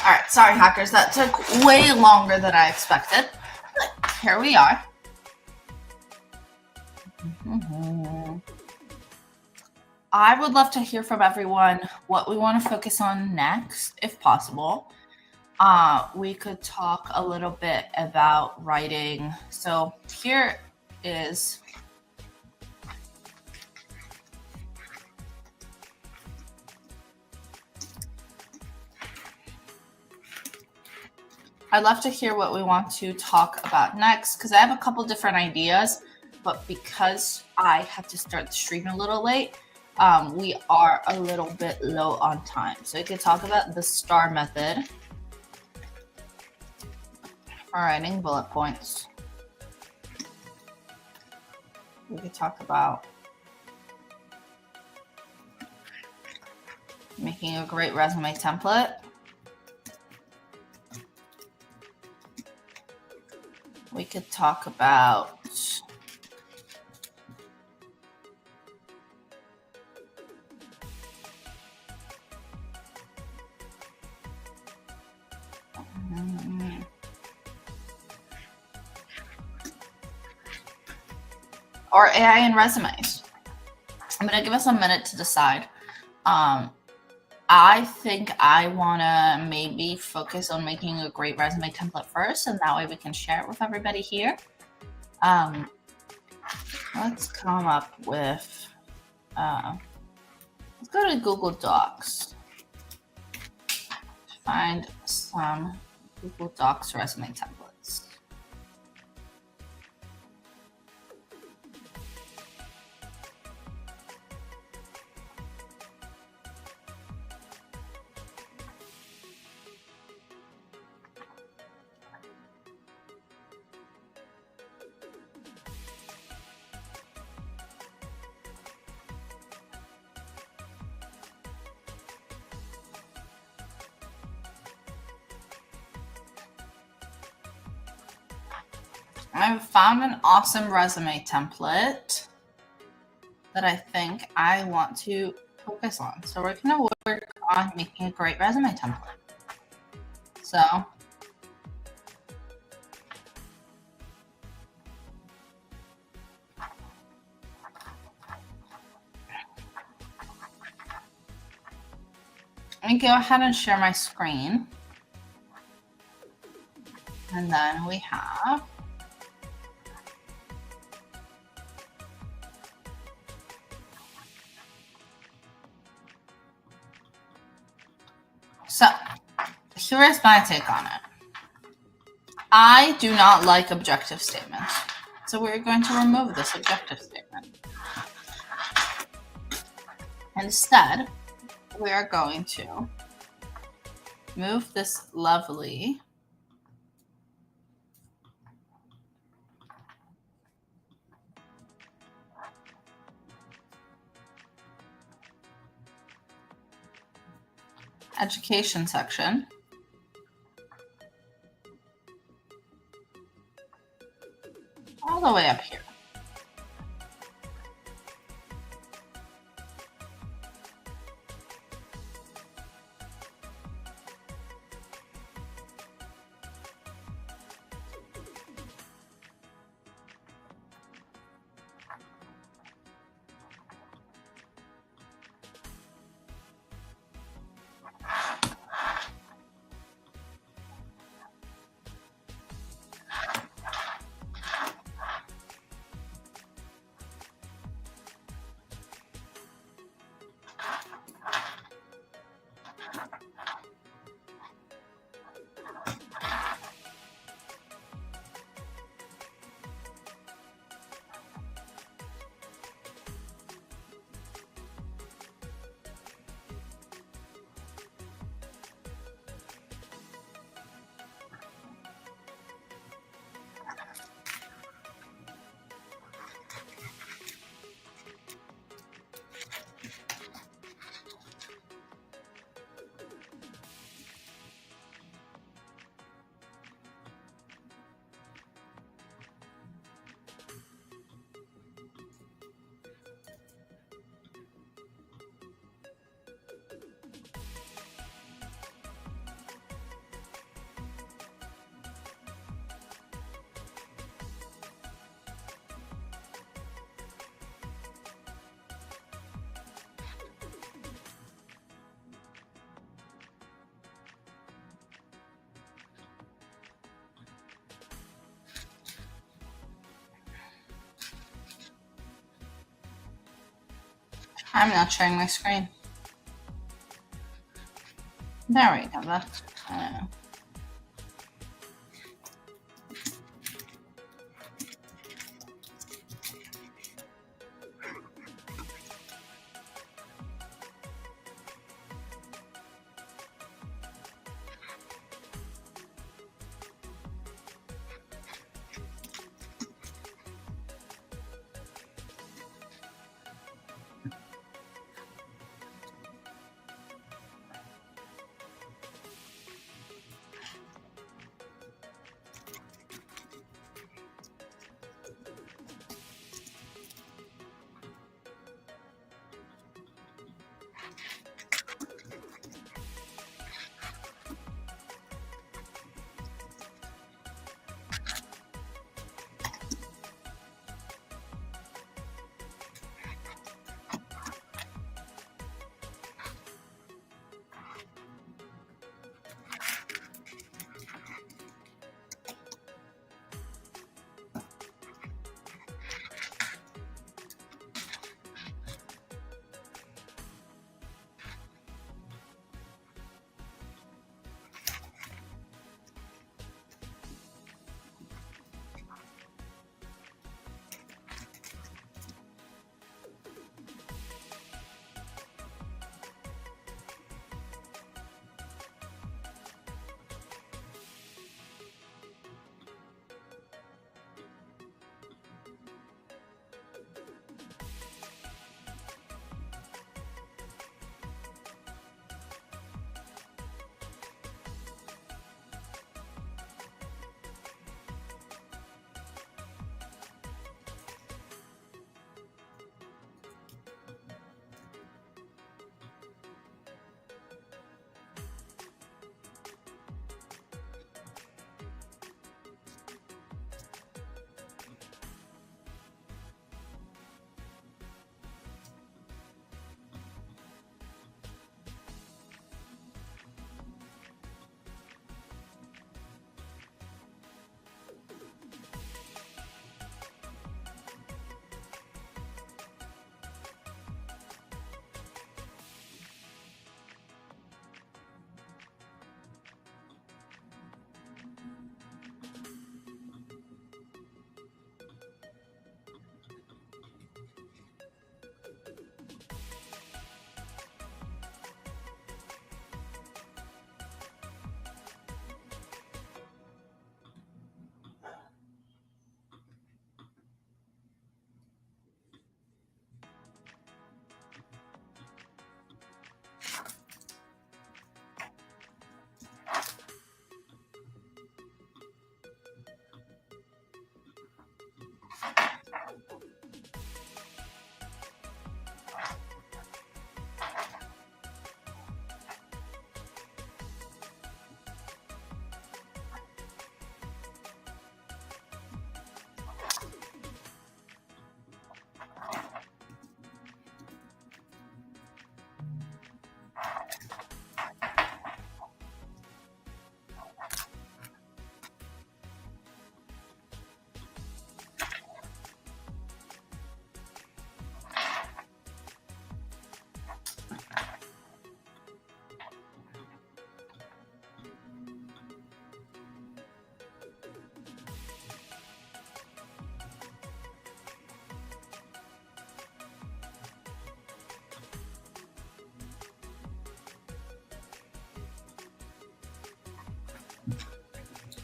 Speaker 1: All right, sorry, hackers. That took way longer than I expected. But here we are. I would love to hear from everyone what we want to focus on next, if possible. We could talk a little bit about writing. So here is I'd love to hear what we want to talk about next because I have a couple different ideas, but because I had to start the stream a little late, we are a little bit low on time. So we could talk about the STAR method for writing bullet points. We could talk about making a great resume template. We could talk about or AI in resumes. I'm gonna give us a minute to decide. I think I wanna maybe focus on making a great resume template first, and that way we can share it with everybody here. Let's come up with, let's go to Google Docs. Find some Google Docs resume templates. I've found an awesome resume template that I think I want to focus on. So we're going to work on making a great resume template. So let me go ahead and share my screen. And then we have so here's my take on it. I do not like objective statements. So we're going to remove this objective statement. Instead, we are going to move this lovely education section all the way up here. I'm not sharing my screen. There we go. That's,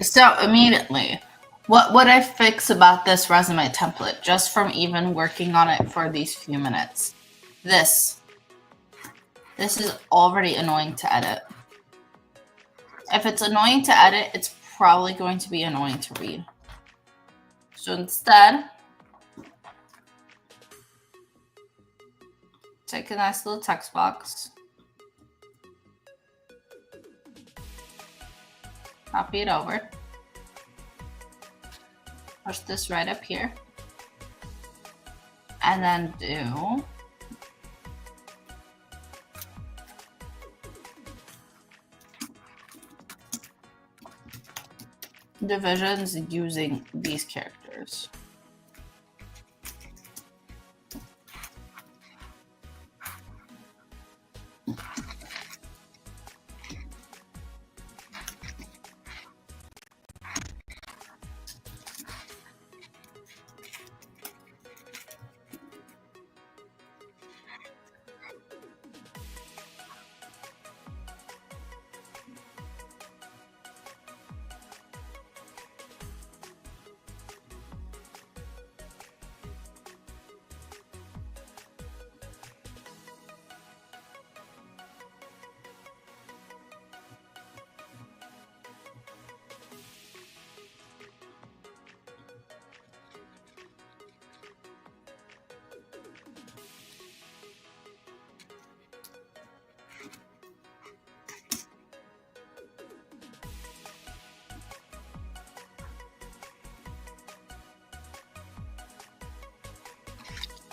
Speaker 1: so immediately, what would I fix about this resume template just from even working on it for these few minutes? This is already annoying to edit. If it's annoying to edit, it's probably going to be annoying to read. So instead, take a nice little text box, copy it over, push this right up here, and then do divisions using these characters.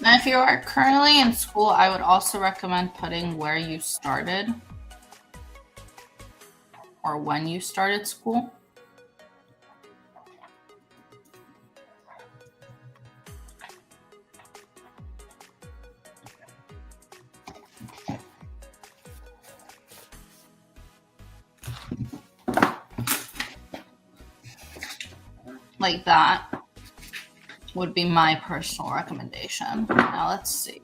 Speaker 1: Now, if you are currently in school, I would also recommend putting where you started or when you started school. Like that would be my personal recommendation. Now let's see.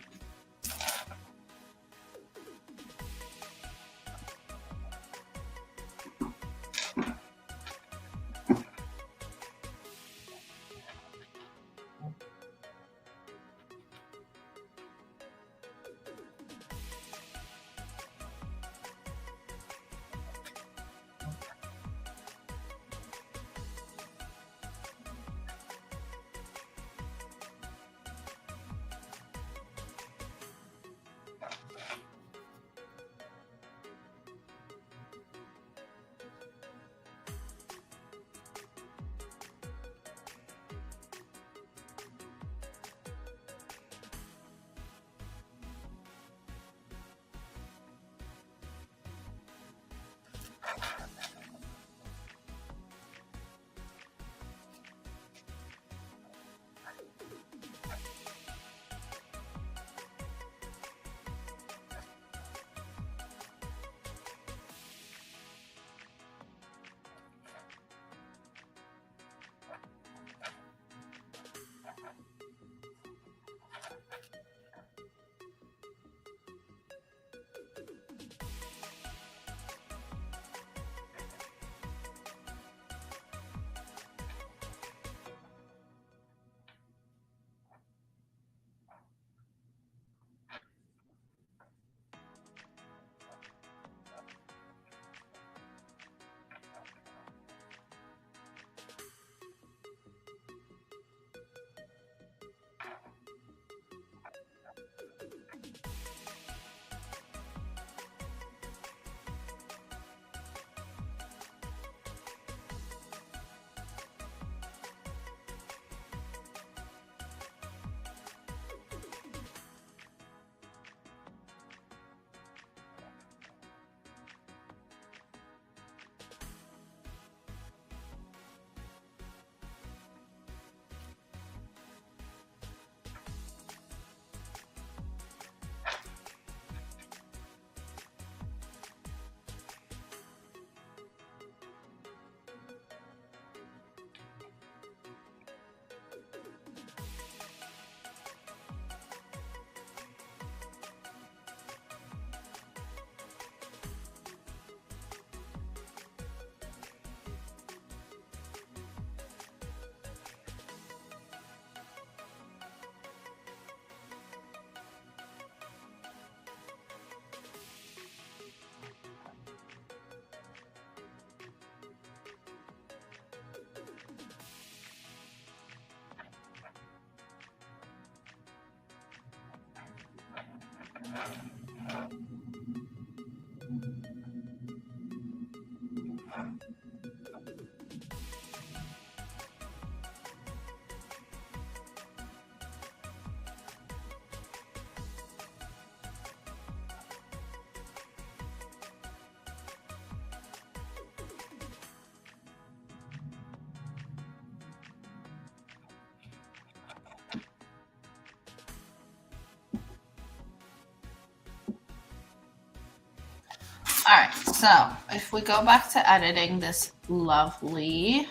Speaker 1: All right, so if we go back to editing this lovely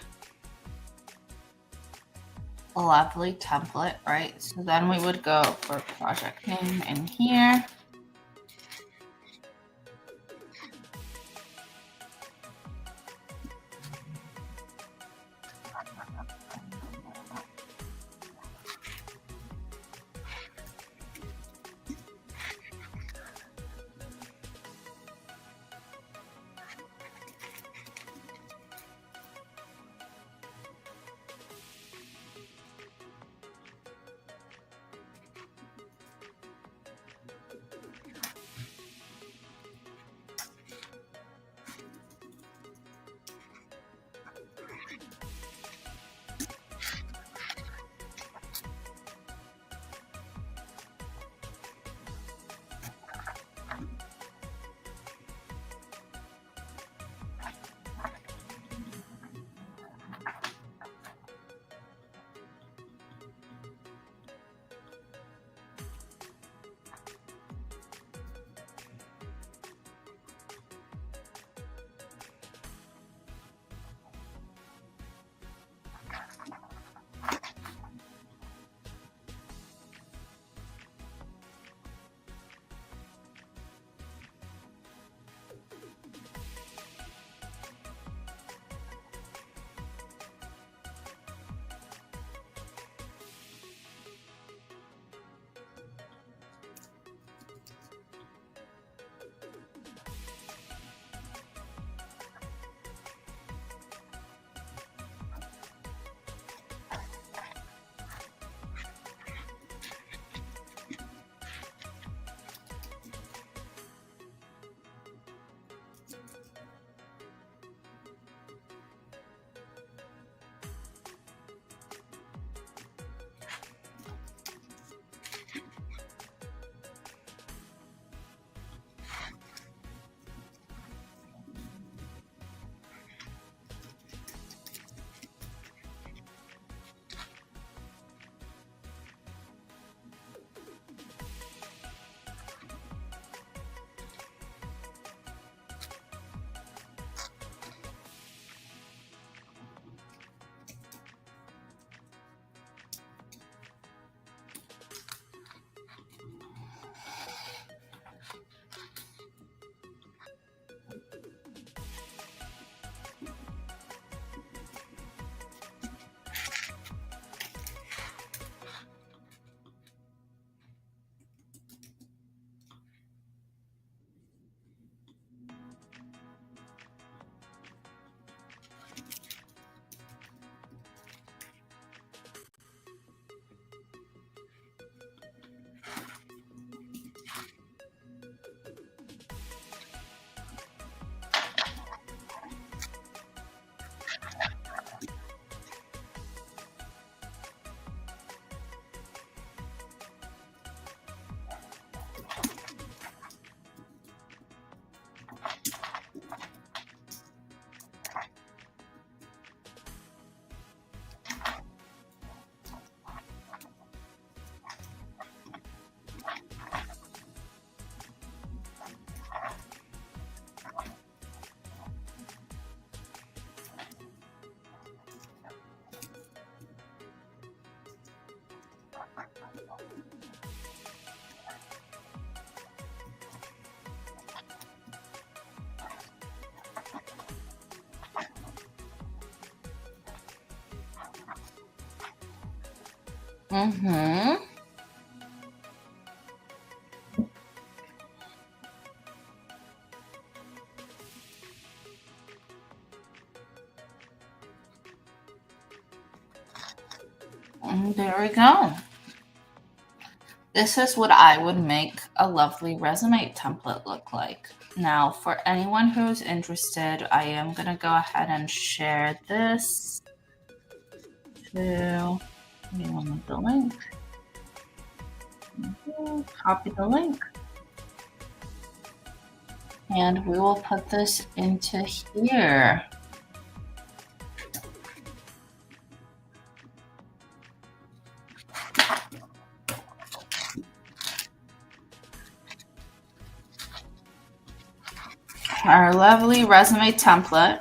Speaker 1: template, right? So then we would go for project name in here. Mm-hmm. And there we go. This is what I would make a lovely resume template look like. Now, for anyone who's interested, I am going to go ahead and share this to anyone with the link. Copy the link. And we will put this into here. Our lovely resume template.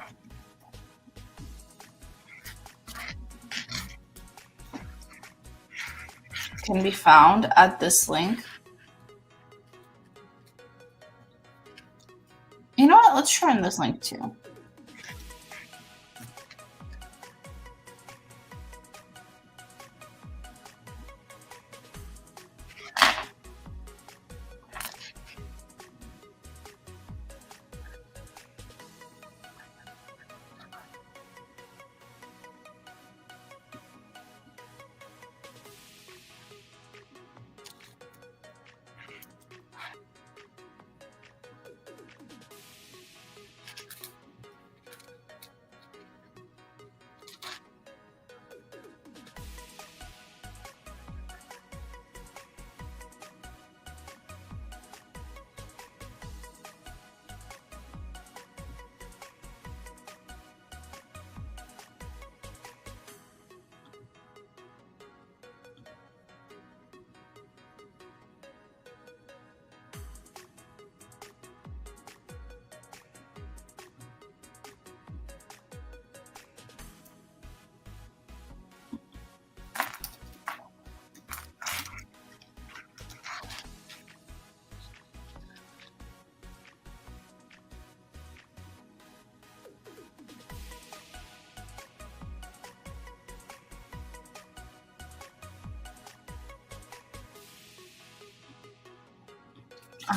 Speaker 1: Can be found at this link. You know what? Let's try this link too.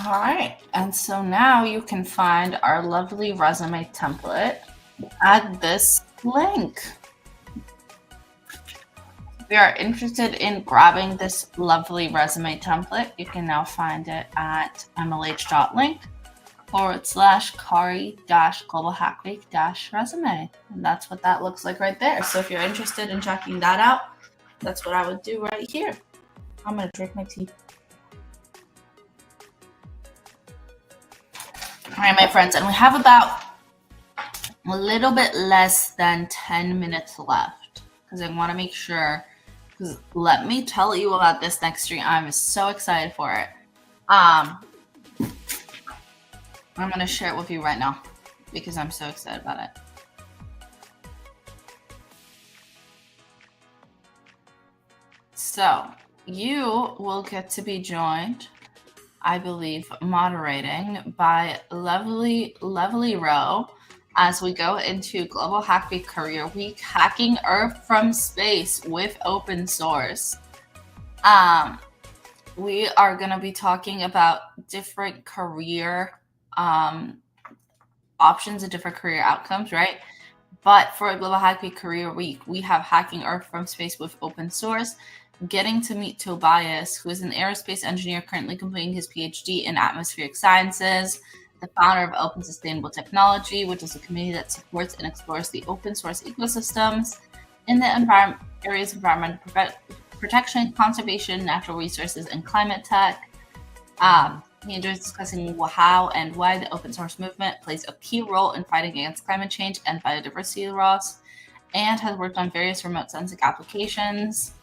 Speaker 1: All right, and so now you can find our lovely resume template at this link. If you are interested in grabbing this lovely resume template, you can now find it at mlh.link/Kari-Global-Hack-Week-resume. And that's what that looks like right there. So if you're interested in checking that out, that's what I would do right here. I'm going to drink my tea. All right, my friends, and we have about a little bit less than 10 minutes left because I want to make sure, because let me tell you about this next stream. I'm so excited for it. I'm going to share it with you right now because I'm so excited about it. So you will get to be joined, I believe, moderating by lovely Ro as we go into Global Hack Week Career Week, hacking Earth from space with open source. We are going to be talking about different career options and different career outcomes, right? But for Global Hack Week Career Week, we have hacking Earth from space with open source, getting to meet Tobias, who is an aerospace engineer currently completing his PhD in atmospheric sciences, the founder of Open Sustainable Technology, which is a community that supports and explores the open source ecosystems in the areas of environmental protection, conservation, natural resources, and climate tech. He enjoys discussing how and why the open source movement plays a key role in fighting against climate change and biodiversity loss, and has worked on various remote sensing applications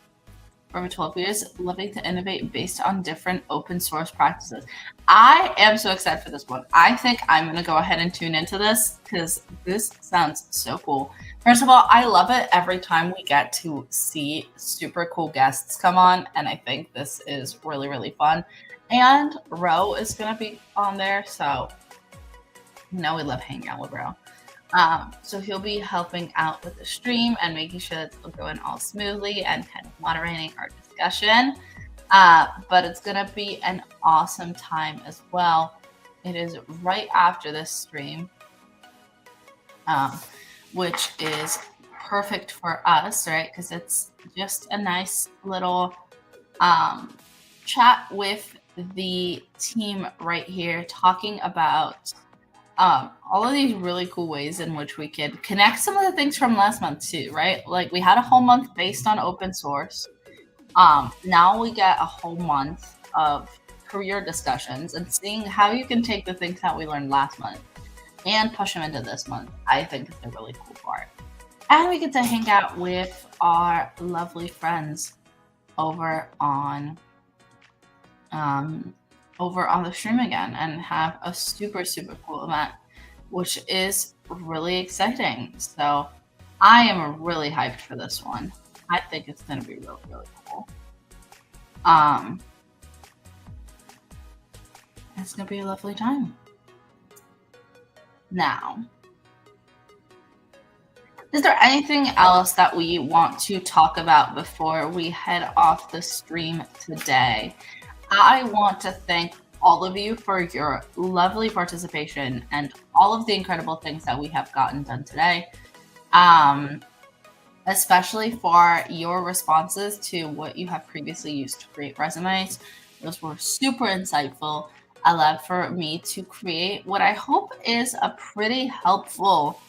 Speaker 1: for over 12 years, loving to innovate based on different open source practices. I am so excited for this one. I think I'm going to go ahead and tune into this because this sounds so cool. First of all, I love it every time we get to see super cool guests come on, and I think this is really, really fun. And Ro is going to be on there, so we love hanging out with Ro. So he'll be helping out with the stream and making sure that it's going all smoothly and kind of moderating our discussion. But it's going to be an awesome time as well. It is right after this stream, which is perfect for us, right? Because it's just a nice little chat with the team right here, talking about all of these really cool ways in which we could connect some of the things from last month too, right? Like we had a whole month based on open source. Now we get a whole month of career discussions and seeing how you can take the things that we learned last month and push them into this month. I think is a really cool part. And we get to hang out with our lovely friends over on the stream again and have a super, super cool event, which is really exciting. So I am really hyped for this one. I think it's going to be really, really cool. It's going to be a lovely time. Now, is there anything else that we want to talk about before we head off the stream today? I want to thank all of you for your lovely participation and all of the incredible things that we have gotten done today, especially for your responses to what you have previously used to create resumes. Those were super insightful. Allowed for me to create what I hope is a pretty helpful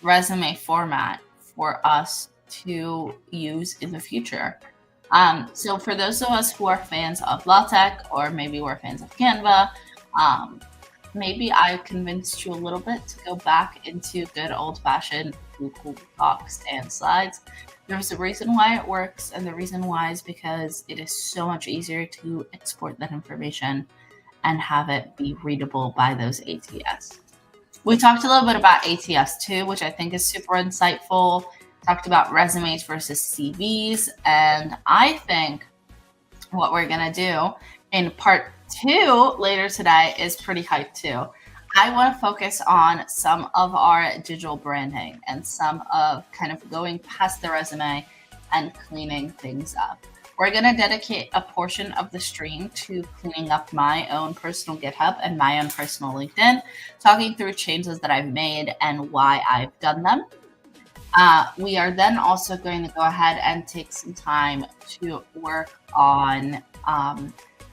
Speaker 1: resume format for us to use in the future. So for those of us who are fans of LaTeX, or maybe we're fans of Canva, maybe I convinced you a little bit to go back into good old-fashioned Google Docs and slides. There's a reason why it works, and the reason why is because it is so much easier to export that information and have it be readable by those ATS. We talked a little bit about ATS too, which I think is super insightful. Talked about resumes versus CVs. And I think what we're going to do in part 2 later today is pretty hype too. I want to focus on some of our digital branding and some of kind of going past the resume and cleaning things up. We're going to dedicate a portion of the stream to cleaning up my own personal GitHub and my own personal LinkedIn, talking through changes that I've made and why I've done them. We are then also going to go ahead and take some time to work on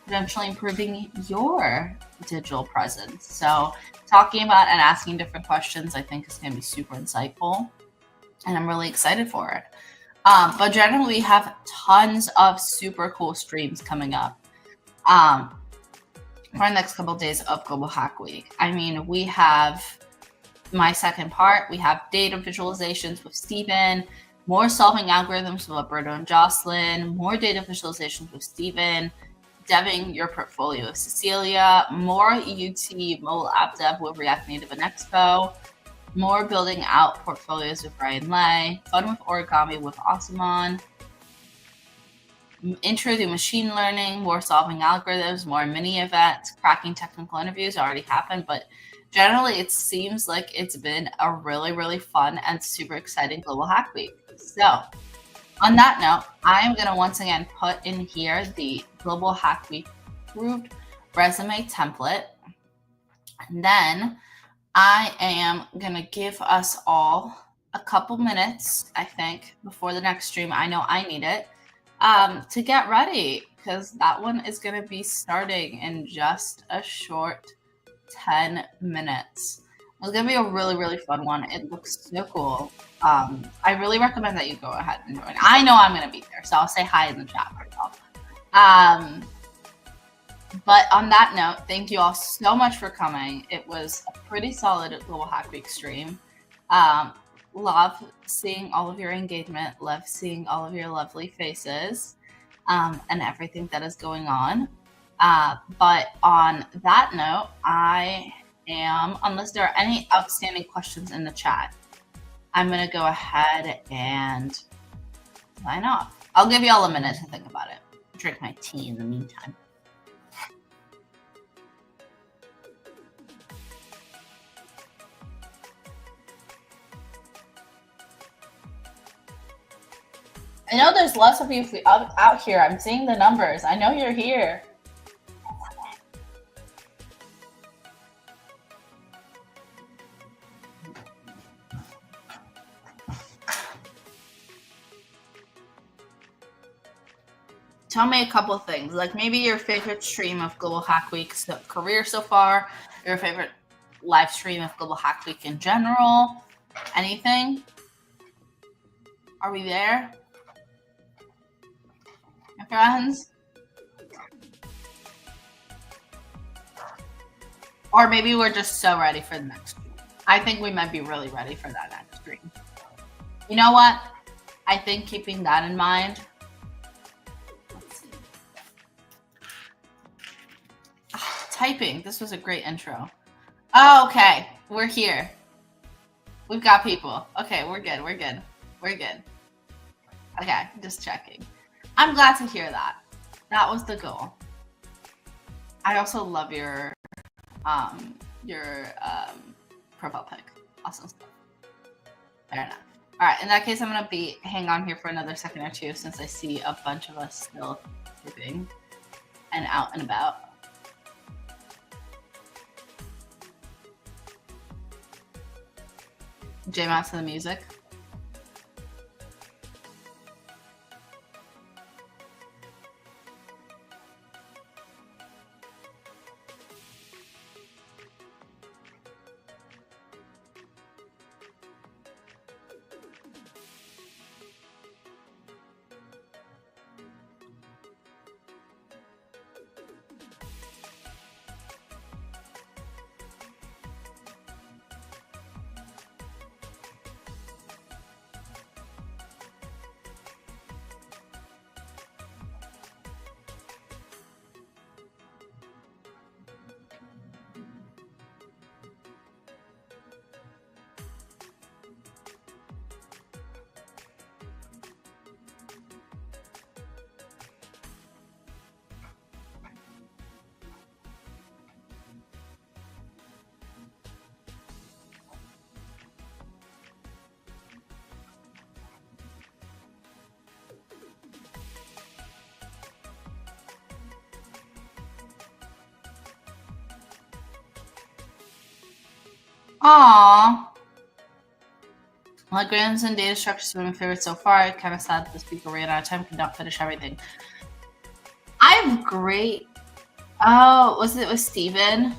Speaker 1: potentially improving your digital presence. So talking about and asking different questions, I think is going to be super insightful, and I'm really excited for it. But generally, we have tons of super cool streams coming up for the next couple of days of Global Hack Week. I mean, we have my second part. We have data visualizations with Stephen, more solving algorithms with Alberto and Jocelyn, more data visualizations with Stephen, deving your portfolio with Cecilia, more UT mobile app dev with React Native and Expo, more building out portfolios with Brian Lay, fun with origami with Asaman, intro to machine learning, more solving algorithms, more mini events, cracking technical interviews already happened, but generally it seems like it's been a really, really fun and super exciting Global Hack Week. So on that note, I am going to once again put in here the Global Hack Week approved resume template. And then I am going to give us all a couple minutes, I think, before the next stream. I know I need it to get ready, because that one is going to be starting in just a short 10 minutes. It's going to be a really, really fun one. It looks so cool. I really recommend that you go ahead and join. I know I'm going to be there, so I'll say hi in the chat for y'all. But on that note, thank you all so much for coming. It was a pretty solid Global Hack Week stream. Love seeing all of your engagement. Love seeing all of your lovely faces and everything that is going on. But on that note, I am, unless there are any outstanding questions in the chat, I'm going to go ahead and sign off. I'll give you all a minute to think about it. Drink my tea in the meantime. I know there's lots of you out here. I'm seeing the numbers. I know you're here. Tell me a couple things, like maybe your favorite stream of Global Hack Week's career so far, your favorite live stream of Global Hack Week in general, anything? Are we there? My friends? Or maybe we're just so ready for the next stream. I think we might be really ready for that next stream. You know what? I think keeping that in mind, let's see. Oh, typing. This was a great intro. Oh, okay. We're here. We've got people. Okay, we're good. We're good. We're good. Okay, just checking. I'm glad to hear that. That was the goal. I also love your profile pic. Awesome stuff. Fair enough. All right, in that case, I'm gonna hang on here for another second or two since I see a bunch of us still sleeping and out and about. Jam out to the music. Aww. Grams and data structures are my favorite so far. I kind of sad that the speaker ran out of time, could not finish everything. I'm great. Oh, was it with Steven?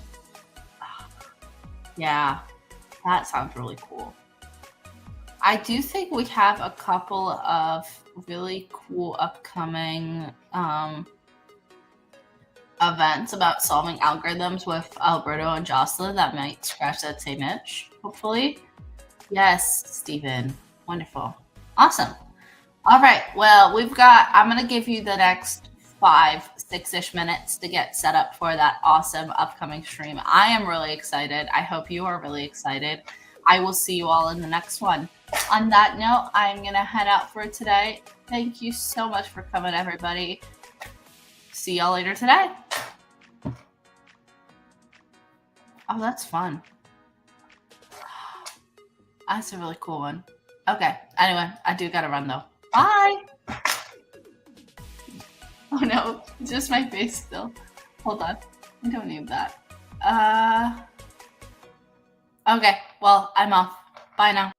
Speaker 1: Yeah, that sounds really cool. I do think we have a couple of really cool upcoming events about solving algorithms with Alberto and Jocelyn that might scratch that same itch, hopefully. Yes, Stephen. Wonderful. Awesome. All right. Well, I'm going to give you the next 5-6-ish minutes to get set up for that awesome upcoming stream. I am really excited. I hope you are really excited. I will see you all in the next one. On that note, I'm going to head out for today. Thank you so much for coming, everybody. See y'all later today. Oh, that's fun. That's a really cool one. Okay. Anyway, I do gotta run though. Bye. Oh no, just my face still. Hold on. I don't need that. Okay. Well, I'm off. Bye now.